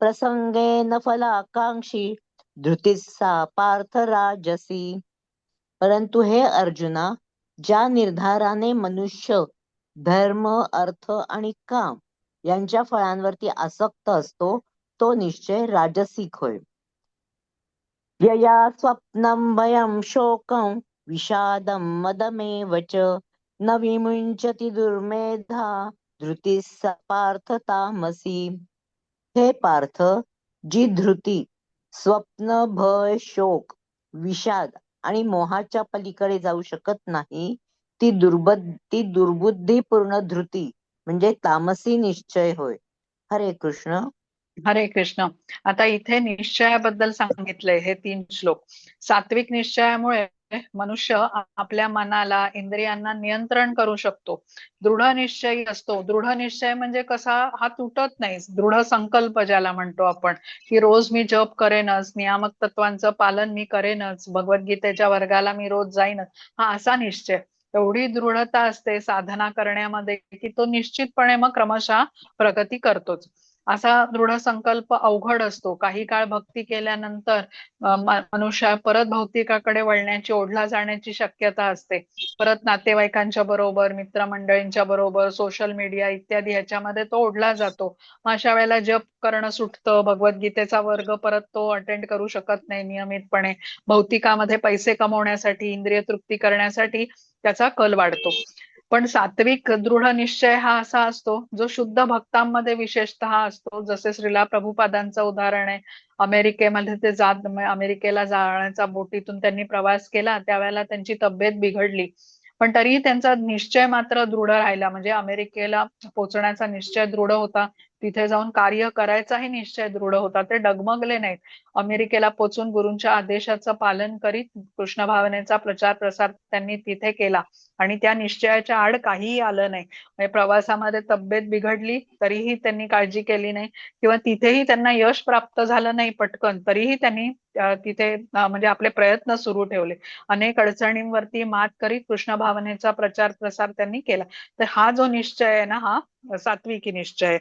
प्रसंगेन फलाकांक्षी धृतिस्सा पार्थ राजसी. परंतु हे अर्जुना, ज्या निर्धाराने मनुष्य धर्म, अर्थ आणि काम यांच्या फळांवरती आसक्त असतो तो निश्चय राजसिक होय. यया स्वप्नं भयं शोकं विषादं मदमेव च न विमुञ्चति दुर्मेधा धृतिः पार्थ तामसी. हे पार्थ, जी धृती, स्वप्न, भय, शोक, विषाद आणि मोहाच्या पलीकडे जाऊ शकत नाही, ती दुर्बुद्धीपूर्ण धृती म्हणजे तामसी निश्चय होय. हरे कृष्ण. हरे कृष्ण. आता इथे निश्चयाबद्दल सांगितलंय हे 3 श्लोक. सात्विक निश्चयामुळे मनुष्य आपल्या मनाला, इंद्रियांना नियंत्रण करू शकतो. दृढ निश्चयी असतो. दृढ निश्चय म्हणजे कसा, हा तुटत नाही. दृढ संकल्प ज्याला म्हणतो आपण, की रोज मी जप करेनच, नियामक तत्वांचं पालन मी करेनच, भगवद्गीतेच्या वर्गाला मी रोज जाईनच, हा असा निश्चय. एवढी दृढता असते साधना करण्यामध्ये की तो निश्चितपणे मग क्रमशः प्रगती करतोच. असा दृढ संकल्प अवघड असतो. काही काळ भक्ती केल्यानंतर मनुष्य परत भौतिकाकडे वळण्याची, ओढला जाण्याची शक्यता असते. परत नातेवाईकांच्या बरोबर, मित्रमंडळींच्या बरोबर, सोशल मीडिया इत्यादी ह्याच्यामध्ये तो ओढला जातो. मग अशा वेळेला जप करणं सुटतं, भगवद्गीतेचा वर्ग परत तो अटेंड करू शकत नाही नियमितपणे. भौतिकामध्ये पैसे कमवण्यासाठी, इंद्रिय तृप्ती करण्यासाठी त्याचा कल वाढतो. पण सात्विक दृढ निश्चय हा असा असतो जो शुद्ध भक्तांमध्ये विशेषतः असतो. जसे श्रीला प्रभुपादांचं उदाहरण आहे. अमेरिकेमध्ये ते अमेरिकेला जाण्याचा बोटीतून त्यांनी प्रवास केला, त्यावेळेला त्यांची तब्येत बिघडली, पण तरीही त्यांचा निश्चय मात्र दृढ राहिला. म्हणजे अमेरिकेला पोहोचण्याचा निश्चय दृढ होता, तिथे जाऊन कार्य करायचाही निश्चय दृढ होता. ते डगमगले नाहीत. अमेरिकेला पोहोचून गुरूंच्या आदेशाचं पालन करीत कृष्ण भावनेचा प्रचार प्रसार त्यांनी तिथे केला आणि त्या निश्चयाच्या आड काहीही आलं नाही. म्हणजे प्रवासामध्ये तब्येत बिघडली तरीही त्यांनी काळजी केली नाही, किंवा तिथेही त्यांना यश प्राप्त झालं नाही पटकन, तरीही त्यांनी तिथे म्हणजे आपले प्रयत्न सुरू ठेवले. अनेक अडचणींवरती मात करीत कृष्ण भावनेचा प्रचार प्रसार त्यांनी केला. तर हा जो निश्चय आहे ना, हा सात्विकी निश्चय आहे.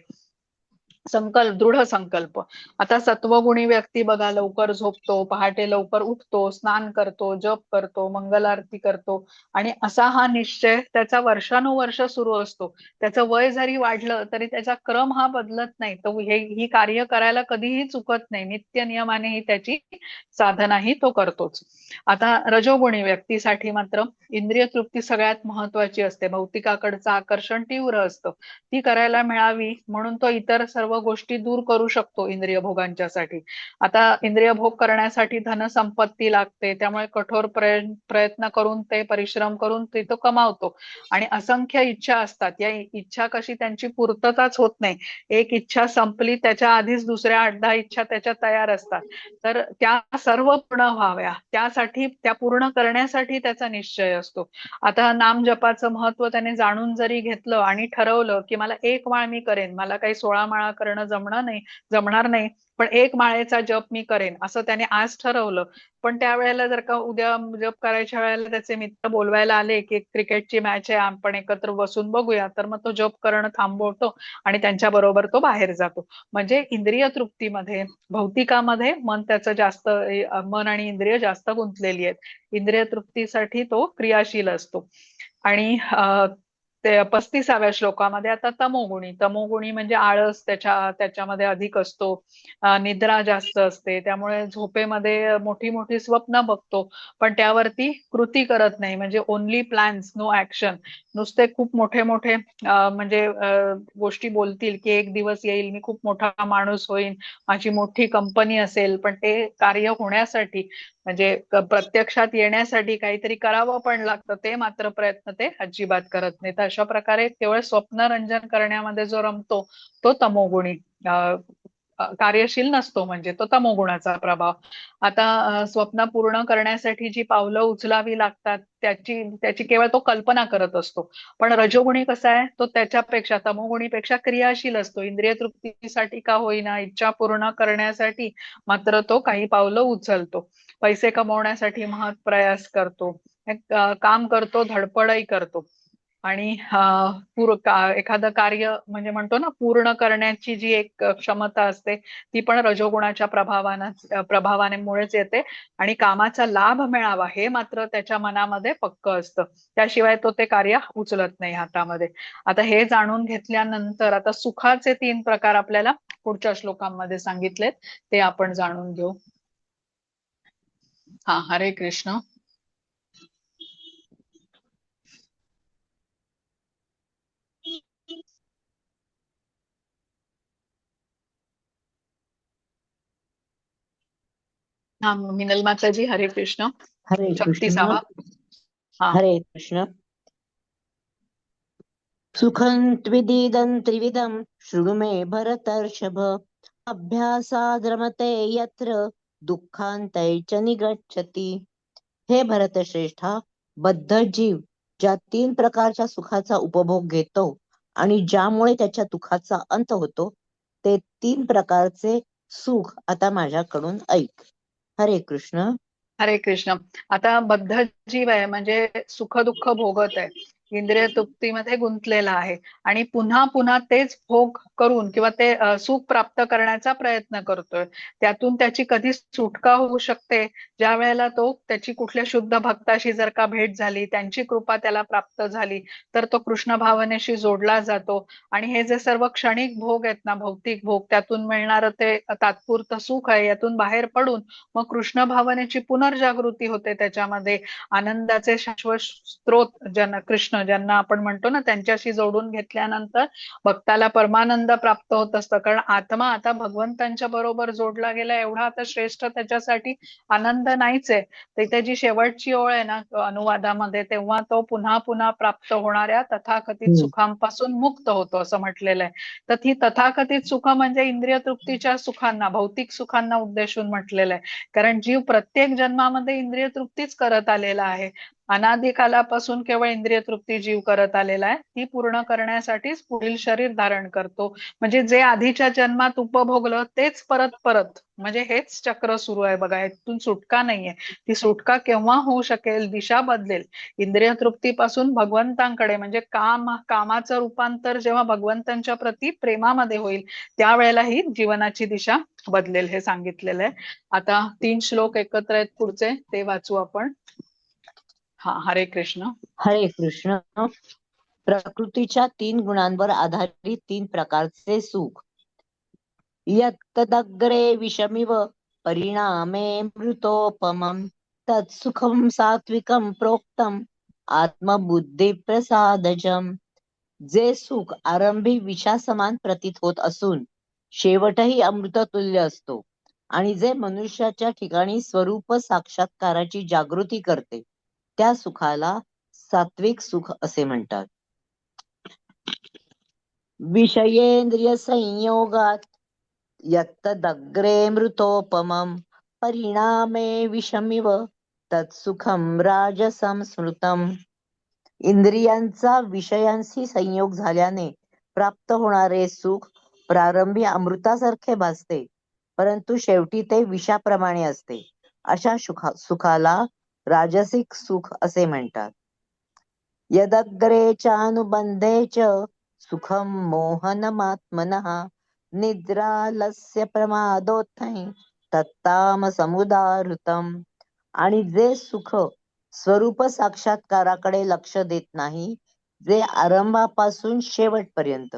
दृढ संकल्प. आता सत्वगुणी व्यक्ती बघा, लवकर झोपतो, पहाटे लवकर उठतो, स्नान करतो, जप करतो, मंगल आरती करतो, आणि असा हा निश्चय त्याचा वर्षानुवर्ष सुरू असतो. त्याचं वय जरी वाढलं तरी त्याचा क्रम हा बदलत नाही. तो ही कार्य करायला कधीही चुकत नाही. नित्य नियमाने ही त्याची साधनाही तो करतोच. आता रजोगुणी व्यक्तीसाठी मात्र इंद्रिय तृप्ती सगळ्यात महत्वाची असते. भौतिकाकडचं आकर्षण तीव्र असतं. ती करायला मिळावी म्हणून तो इतर सर्व गोष्टी दूर करू शकतो इंद्रिय भोगांच्यासाठी. आता इंद्रिय भोग करण्यासाठी धनसंपत्ती लागते, त्यामुळे कठोर प्रयत्न करून, ते परिश्रम करून ते तो कमावतो. आणि असंख्य इच्छा असतात. या इच्छा कशी त्यांची पूर्तताच होत नाही. एक इच्छा संपली त्याच्या आधीच दुसऱ्या 8-10 इच्छा त्याच्या तयार असतात. तर त्या सर्व पूर्ण व्हाव्या, त्यासाठी, त्या पूर्ण करण्यासाठी त्याचा निश्चय असतो. आता नाम जपाचं महत्व त्याने जाणून जरी घेतलं आणि ठरवलं की मला 1 माळ मी करेन, मला काही 16 माळा करणं जमणार नाही, पण 1 माळेचा जप मी करेन, असं त्याने आज ठरवलं. पण त्यावेळेला जर का उद्या जप करायच्या वेळेला त्याचे मित्र बोलवायला आले की क्रिकेटची मॅच आहे, आपण एकत्र बसून बघूया, तर मग तो जप करणं थांबवतो आणि त्यांच्या बरोबर तो बाहेर जातो. म्हणजे इंद्रिय तृप्तीमध्ये, भौतिकामध्ये मन त्याचं जास्त, मन आणि इंद्रिय जास्त गुंतलेली आहेत. इंद्रिय तृप्तीसाठी तो क्रियाशील असतो. आणि ते 35व्या श्लोकामध्ये आता तमोगुणी म्हणजे आळस त्याच्यामध्ये अधिक असतो. निद्रा जास्त असते, त्यामुळे झोपेमध्ये मोठी मोठी स्वप्न बघतो, पण त्यावरती कृती करत नाही. म्हणजे ओनली प्लॅन्स, नो ऍक्शन. नुसते खूप मोठे मोठे म्हणजे गोष्टी बोलतील की एक दिवस येईल, मी खूप मोठा माणूस होईन, माझी मोठी कंपनी असेल, पण ते कार्य होण्यासाठी, म्हणजे प्रत्यक्षात येण्यासाठी काहीतरी करावं पण लागतं, ते मात्र प्रयत्न ते अजिबात करत नाही. तर अशा प्रकारे केवळ स्वप्नरंजन करण्यामध्ये जो रमतो तो तमोगुणी कार्यशील नसतो, म्हणजे तो तमोगुणाचा प्रभाव. आता स्वप्न पूर्ण करण्यासाठी जी पावलं उचलावी लागतात त्याची त्याची केवळ तो कल्पना करत असतो. पण रजोगुणी कसा आहे, तो त्याच्यापेक्षा, तमोगुणीपेक्षा क्रियाशील असतो. इंद्रिय तृप्तीसाठी का होईना, इच्छा पूर्ण करण्यासाठी मात्र तो काही पावलं उचलतो. पैसे कमवण्यासाठी महत् प्रयास करतो, काम करतो, धडपडही करतो. आणि एखादं कार्य म्हणजे म्हणतो ना पूर्ण करण्याची जी एक क्षमता असते ती पण रजोगुणाच्या प्रभावामुळेच येते. आणि कामाचा लाभ मिळावा हे मात्र त्याच्या मनामध्ये पक्क असतं, त्याशिवाय तो ते कार्य उचलत नाही हातामध्ये. आता हे जाणून घेतल्यानंतर आता सुखाचे 3 प्रकार आपल्याला पुढच्या श्लोकांमध्ये सांगितलेत, ते आपण जाणून घेऊ. हा, हरे कृष्ण. हा, मिनल माताजी, हरे कृष्ण. हरे कृष्ण. 36. हा. हरे कृष्ण. सुखं त्विदिदं त्रिविधं शृणु मे भरतर्षभ, अभ्यासाद् रमते यत्र दुःखान्तै च निगच्छति. हे भरतश्रेष्ठा, बद्ध जीव ज्या 3 प्रकारच्या सुखाचा उपभोग घेतो आणि ज्यामुळे त्याच्या दुःखाचा अंत होतो, ते 3 प्रकारचे सुख आता माझ्याकडून ऐक. हरे कृष्ण. हरे कृष्ण. आता बद्ध जीव आहे म्हणजे सुख दुःख भोगत आहे, इंद्रिय तृप्तीमध्ये गुंतलेला आहे आणि पुन्हा पुन्हा तेच भोग करून किंवा ते सुख प्राप्त करण्याचा प्रयत्न करतोय. त्यातून त्याची कधी सुटका होऊ शकते ज्या वेळेला तो त्याची कुठल्या शुद्ध भक्ताशी जर का भेट झाली, त्यांची कृपा त्याला प्राप्त झाली, तर तो कृष्ण भावनेशी जोडला जातो. आणि हे जे सर्व क्षणिक भोग आहेत ना, भौतिक भोग, त्यातून मिळणारं ते तात्पुरतं सुख आहे, यातून बाहेर पडून मग कृष्ण भावनेची पुनर्जागृती होते. त्याच्यामध्ये आनंदाचे शाश्वत स्त्रोत कृष्ण ज्यांना आपण म्हणतो ना, त्यांच्याशी जोडून घेतल्यानंतर भक्ताला परमानंद प्राप्त होत असतं. कारण आत्मा आता भगवंतांच्या बरोबर जोडला गेला, एवढा आता श्रेष्ठ त्याच्यासाठी आनंद नाहीच आहे. तिथे जी शेवटची ओळ आहे ना अनुवादामध्ये, तेव्हा तो पुन्हा पुन्हा प्राप्त होणाऱ्या तथाकथित सुखांपासून मुक्त होतो असं म्हटलेलं आहे. तर ती तथाकथित सुख म्हणजे इंद्रिय तृप्तीच्या सुखांना, भौतिक सुखांना उद्देशून म्हटलेलं आहे. कारण जीव प्रत्येक जन्मामध्ये इंद्रिय तृप्तीच करत आलेला आहे. अनादी कालापासून केवळ इंद्रिय तृप्ती जीव करत आलेला आहे. ती पूर्ण करण्यासाठीच पुढील शरीर धारण करतो. म्हणजे जे आधीच्या जन्मात उपभोगलं तेच परत परत, म्हणजे हेच चक्र सुरू आहे बघा, यातून सुटका नाहीये. ती सुटका केव्हा होऊ शकेल, दिशा बदलेल इंद्रिय तृप्तीपासून भगवंतांकडे, म्हणजे कामाचं रूपांतर जेव्हा भगवंतांच्या प्रती प्रेमामध्ये होईल त्यावेळेला ही जीवनाची दिशा बदलेल, हे सांगितलेलं आहे. आता 3 श्लोक एकत्र आहेत पुढचे, ते वाचू आपण. हा, हरे कृष्ण. हरे कृष्ण. प्रकृतीच्या 3 गुणांवर आधारित 3 प्रकारचे सुख. यत्तदग्रे विषमिव परिणामे मृतोपमं, तत्सुखं सात्विकं प्रोक्तम आत्मबुद्धी प्रसादजम. जे सुख आरंभी विषासमान प्रतीत होत असून शेवटही अमृततुल्य असतो आणि जे मनुष्याच्या ठिकाणी स्वरूप साक्षात्काराची जागृती करते, त्या सुखाला सात्विक सुख असे म्हणतात. विषयेंद्रिय संयोगात यत्तदग्रे मृतोपमं परिणामे विषमिव तत्सुखं राजसं स्मृतम्. इंद्रियांचा विषयांशी संयोग झाल्याने प्राप्त होणारे सुख प्रारंभी अमृतासारखे भासते, परंतु शेवटी ते विषाप्रमाणे असते. अशा सुखाला राजसिक सुख असे म्हणतात. यदग्रे चानुबंधे च सुखं मोहनमात्मनः, निद्रालस्य प्रमादोत्थै तत्तामसमुदाहृतम्. आणि जे सुख स्वरूप साक्षात्काराकडे लक्ष देत नाही, जे आरंभापासून शेवटपर्यंत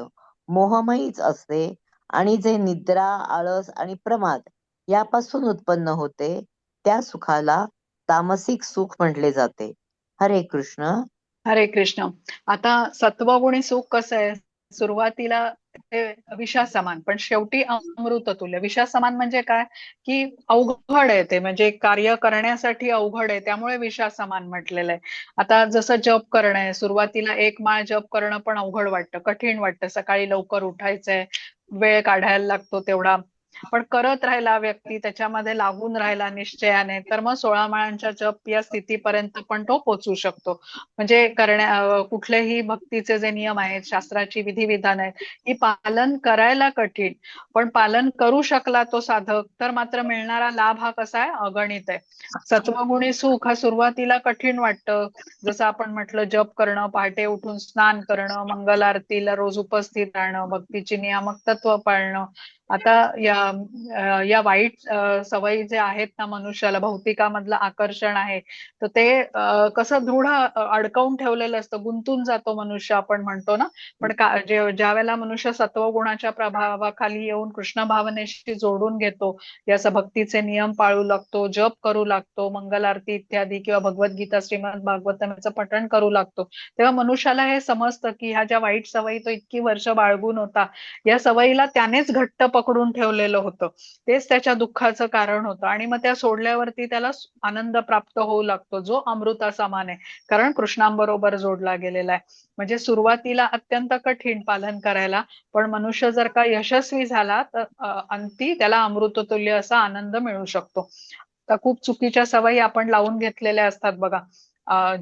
मोहमयीच असते आणि जे निद्रा, आळस आणि प्रमाद यापासून उत्पन्न होते, त्या सुखाला तामसिक सुख म्हटले जाते. हरे कृष्ण. हरे कृष्ण. आता सत्वगुणी सुख कसं आहे, सुरुवातीला ते विषासमान पण शेवटी अमृततुल्य. विषासमान म्हणजे काय, की अवघड आहे ते, म्हणजे कार्य करण्यासाठी अवघड आहे, त्यामुळे विषासमान म्हटलेलं आहे. आता जसं जप करणं आहे, सुरुवातीला 1 माळ जप करणं पण अवघड वाटतं, कठीण वाटतं. सकाळी लवकर उठायचंय, वेळ काढायला लागतो तेवढा. पण करत राहिला व्यक्ती, त्याच्यामध्ये लागून राहिला निश्चयाने, तर मग 16 माळांच्या जप या स्थितीपर्यंत पण तो पोहोचू शकतो. म्हणजे कुठलेही भक्तीचे जे नियम आहेत, शास्त्राची विधिविधान आहेत, ही पालन करायला कठीण, पण पालन करू शकला तो साधक तर मात्र मिळणारा लाभ हा कसा आहे, अगणित आहे. सत्वगुणी सुख हा सुरुवातीला कठीण वाटतं. जसं आपण म्हटलं, जप करणं, पहाटे उठून स्नान करणं, मंगल आरतीला रोज उपस्थित राहणं, भक्तीची नियामक तत्व पाळणं. आता या वाईट सवयी जे आहेत ना, मनुष्याला भौतिकामधलं आकर्षण आहे, तर ते कसं दृढ अडकवून ठेवलेलं असतं, गुंतून जातो मनुष्य आपण म्हणतो ना. पण ज्या वेळेला मनुष्य सत्वगुणाच्या प्रभावाखाली येऊन कृष्ण भावनेशी जोडून घेतो, याचा भक्तीचे नियम पाळू लागतो, जप करू लागतो, मंगल आरती इत्यादी किंवा भगवद्गीता, श्रीमद भागवतम याचं पठण करू लागतो, तेव्हा मनुष्याला हे समजतं की ह्या ज्या वाईट सवयी तो इतकी वर्ष बाळगून होता, या सवयीला त्यानेच घट्ट पकडून ठेवलेलं होतं, तेच त्याच्या दुःखाचं कारण होतं. आणि मग त्या सोडल्यावरती त्याला आनंद प्राप्त होऊ लागतो, जो अमृता समान आहे, कारण कृष्णांबरोबर जोडला गेलेला आहे. म्हणजे सुरुवातीला अत्यंत कठीण पालन करायला, पण मनुष्य जर का यशस्वी झाला तर अंती त्याला अमृततुल्य असा आनंद मिळू शकतो. तर खूप चुकीच्या सवयी आपण लावून घेतलेल्या असतात बघा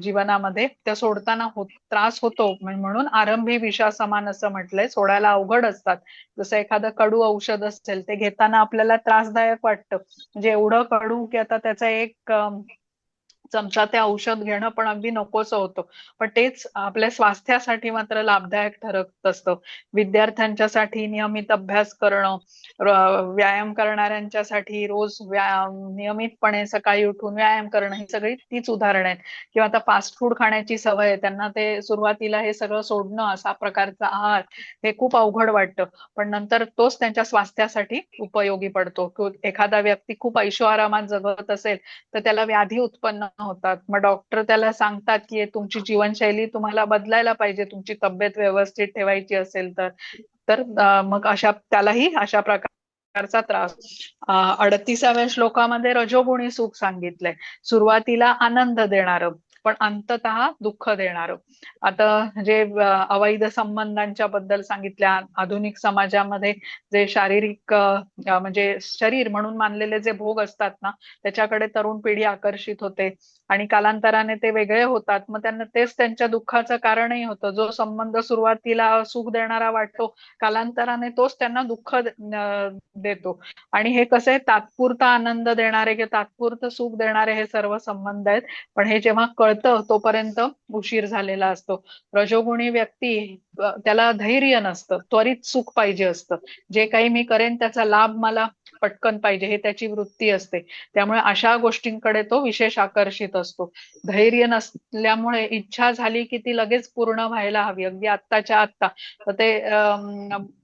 जीवनामध्ये, त्या सोडताना त्रास होतो. म्हणून आरंभी विषा समान असं म्हटलंय, सोडायला अवघड असतात. जसं एखादं कडू औषध असेल, ते घेताना आपल्याला त्रासदायक वाटतं, म्हणजे एवढं कडू की आता त्याचा एक चमचा ते औषध घेणं पण अगदी नकोसं होतं. पण तेच आपल्या स्वास्थ्यासाठी मात्र लाभदायक ठरत असतं. विद्यार्थ्यांच्यासाठी नियमित अभ्यास करणं, व्यायाम करणाऱ्यांच्यासाठी रोज नियमितपणे सकाळी उठून व्यायाम करणं, ही सगळी तीच उदाहरणं आहेत. किंवा आता फास्ट फूड खाण्याची सवय आहे, त्यांना ते सुरुवातीला हे सगळं सोडणं, असा प्रकारचा आहार हे खूप अवघड वाटतं, पण नंतर तोच त्यांच्या स्वास्थ्यासाठी उपयोगी पडतो. एखादा व्यक्ती खूप ऐशोआरामात जगत असेल, तर त्याला व्याधी उत्पन्न होतात, मग डॉक्टर त्याला सांगतात की तुमची जीवनशैली तुम्हाला बदलायला पाहिजे, तुमची तब्येत व्यवस्थित ठेवायची असेल तर. तर मग त्यालाही अशा प्रकारचा त्रास. 38व्या श्लोकामध्ये रजोगुणी सुख सांगितलंय, सुरुवातीला आनंद देणारं पण अंततः दुःख देणारं. आता जे अवैध संबंधांच्या बद्दल सांगितल्या, आधुनिक समाजामध्ये जे शारीरिक म्हणजे शरीर म्हणून मानलेले जे भोग असतात ना, त्याच्याकडे तरुण पिढी आकर्षित होते, आणि कालांतराने ते वेगळे होतात, मग त्यांना तेच त्यांच्या दुःखाचं कारणही होतं. जो संबंध सुरुवातीला सुख देणारा वाटतो, कालांतराने तोच त्यांना दुःख देतो. आणि हे कसे तात्पुरता आनंद देणारे किंवा तात्पुरतं सुख देणारे हे सर्व संबंध आहेत, पण हे जेव्हा कळतं तोपर्यंत उशीर झालेला असतो. रजोगुणी व्यक्ती त्याला धैर्य नसतं, त्वरित सुख पाहिजे असतं, जे काही मी करेन त्याचा लाभ मला पटकन पाहिजे, हे त्याची वृत्ती असते. त्यामुळे अशा गोष्टींकडे तो विशेष आकर्षित असतो. धैर्य नसल्यामुळे इच्छा झाली की ती लगेच पूर्ण व्हायला हवी, अगदी आत्ताच्या आत्ता. तर ते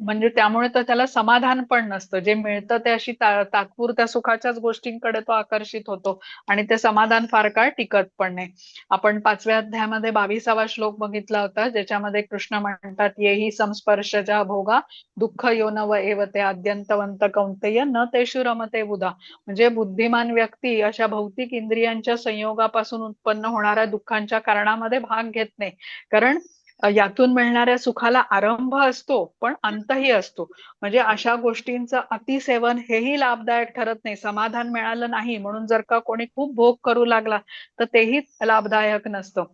म्हणजे त्यामुळे तर त्याला समाधान पण नसतं, जे मिळतं ते अशी तात्पुरत्या सुखाच्याच गोष्टींकडे तो आकर्षित होतो, आणि ते समाधान फार काळ टिकत पण नाही. आपण 5व्या अध्यायामध्ये 22वा श्लोक बघितला होता, ज्याच्यामध्ये कृष्ण म्हणतात, येही संस्पर्शजा भोगा दुःख योनव एव ते आद्यंतवंत कौंतेय न तेषु रमते बुधा. म्हणजे बुद्धिमान व्यक्ती अशा भौतिक इंद्रियांच्या संयोगापासून उत्पन्न होणाऱ्या दुःखांच्या कारणामध्ये भाग घेत नाही, कारण यातून मिळणाऱ्या सुखाला आरंभ असतो पण अंतही असतो. म्हणजे अशा गोष्टींचं अतिसेवन हेही लाभदायक ठरत नाही. समाधान मिळालं नाही म्हणून जर का कोणी खूप भोग करू लागला, तर तेही लाभदायक नसतं.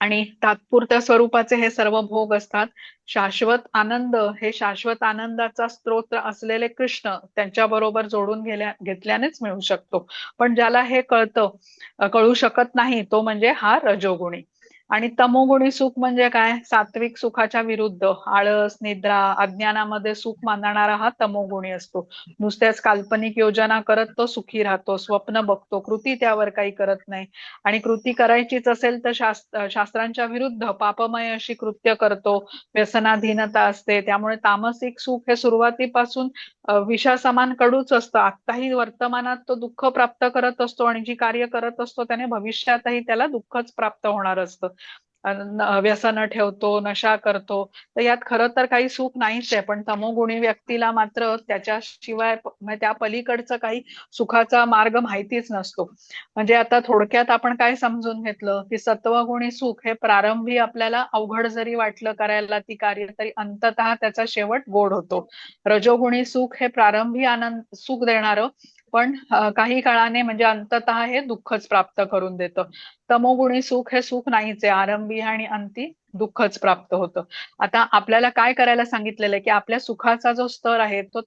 आणि तात्पुरत्या स्वरूपाचे हे सर्व भोग असतात. शाश्वत आनंद, हे शाश्वत आनंदाचा स्त्रोत असलेले कृष्ण त्यांच्या बरोबर जोडून घेतल्यानेच मिळू शकतो. पण ज्याला हे कळू शकत नाही, तो म्हणजे हा रजोगुणी. आणि तमोगुणी सुख म्हणजे काय, सात्विक सुखाच्या विरुद्ध. आळस, निद्रा, अज्ञानामध्ये सुख मानणारा हा तमोगुणी असतो. नुसत्याच काल्पनिक योजना करत तो सुखी राहतो, स्वप्न बघतो, कृती त्यावर काही करत नाही. आणि कृती करायचीच असेल तर शास्त्रांच्या विरुद्ध पापमय अशी कृत्य करतो, व्यसनाधीनता असते. त्यामुळे तामसिक सुख हे सुरुवातीपासून विषासमान कडूच असतं. आत्ताही वर्तमानात तो दुःख प्राप्त करत असतो, आणि जी कार्य करत असतो त्याने भविष्यातही त्याला दुःखच प्राप्त होणार असतं. व्यसन ठेवतो, नशा करतो, तर यात खरं तर काही सुख नाहीच आहे. पण तमोगुणी व्यक्तीला मात्र त्याच्याशिवाय म्हणजे त्या पलीकडचं काही सुखाचा मार्ग माहितीच नसतो. म्हणजे आता थोडक्यात आपण काय समजून घेतलं की सत्वगुणी सुख हे प्रारंभी आपल्याला अवघड जरी वाटलं करायला ती कार्य, तरी अंततः त्याचा शेवट गोड होतो. रजोगुणी सुख हे प्रारंभी आनंद सुख देणारं, पण काही काळाने म्हणजे अंततः हे दुःखच प्राप्त करून देतं. तमोगुणी सुख हे सुख नाहीच आहे, आरंभी आणि अंती दुःखच प्राप्त होतं. आता आपल्याला काय करायला सांगितलेलं आहे की आपल्या सुखाचा जो स्तर आहे तो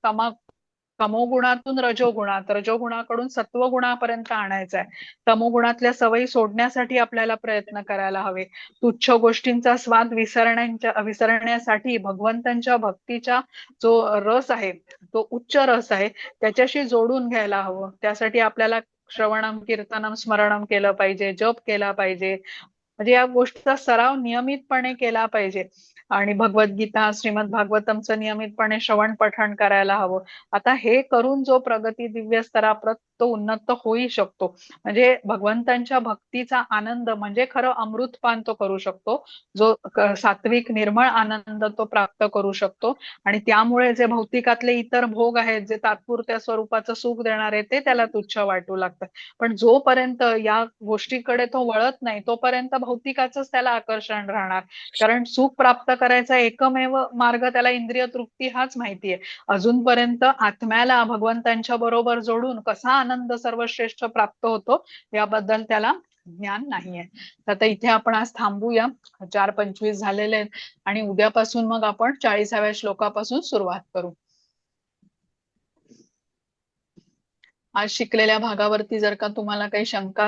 तमोगुणातून रजोगुणात, रजोगुणाकडून सत्वगुणापर्यंत आणायचा आहे. तमोगुणातल्या सवयी सोडण्यासाठी आपल्याला प्रयत्न करायला हवे. तुच्छ गोष्टींचा स्वाद विसरण्यासाठी भगवंतांच्या भक्तीचा जो रस आहे, तो उच्च रस आहे, त्याच्याशी जोडून घ्यायला हवं. त्यासाठी आपल्याला श्रवणम कीर्तनम स्मरणम केलं पाहिजे, जप केला पाहिजे. म्हणजे या गोष्टीचा सराव नियमितपणे केला पाहिजे. आणि भगवद्गीता, श्रीमद भागवतमचं नियमितपणे श्रवण पठण करायला हवं. आता हे करून जो प्रगती दिव्य स्तराप्रत तो उन्नत होऊ शकतो. म्हणजे भगवंतांच्या भक्तीचा आनंद म्हणजे खरं अमृतपान तो करू शकतो. जो सात्विक निर्मळ आनंद तो प्राप्त करू शकतो. आणि त्यामुळे जे भौतिकातले इतर भोग आहेत, जे तात्पुरत्या स्वरूपाचं सुख देणारे, ते त्याला तुच्छ वाटू लागतात. पण जोपर्यंत या गोष्टीकडे तो वळत नाही तोपर्यंत भौतिकाचंच त्याला आकर्षण राहणार. कारण सुख प्राप्त करायचा एकमेव मार्ग त्याला इंद्रिय तृप्ती हाच माहितीये. अजूनपर्यंत आत्म्याला भगवंतांच्या बरोबर जोडून कसा आनंद सर्वश्रेष्ठ प्राप्त होतो याबद्दल त्याला ज्ञान नाहीये. तर आता इथे आपण आज थांबूया. 4:25 झालेले आहेत आणि उद्यापासून मग आपण 40व्या श्लोकापासून सुरुवात करू. आज शिकलेल्या भागावरती जर का तुम्हाला काही शंका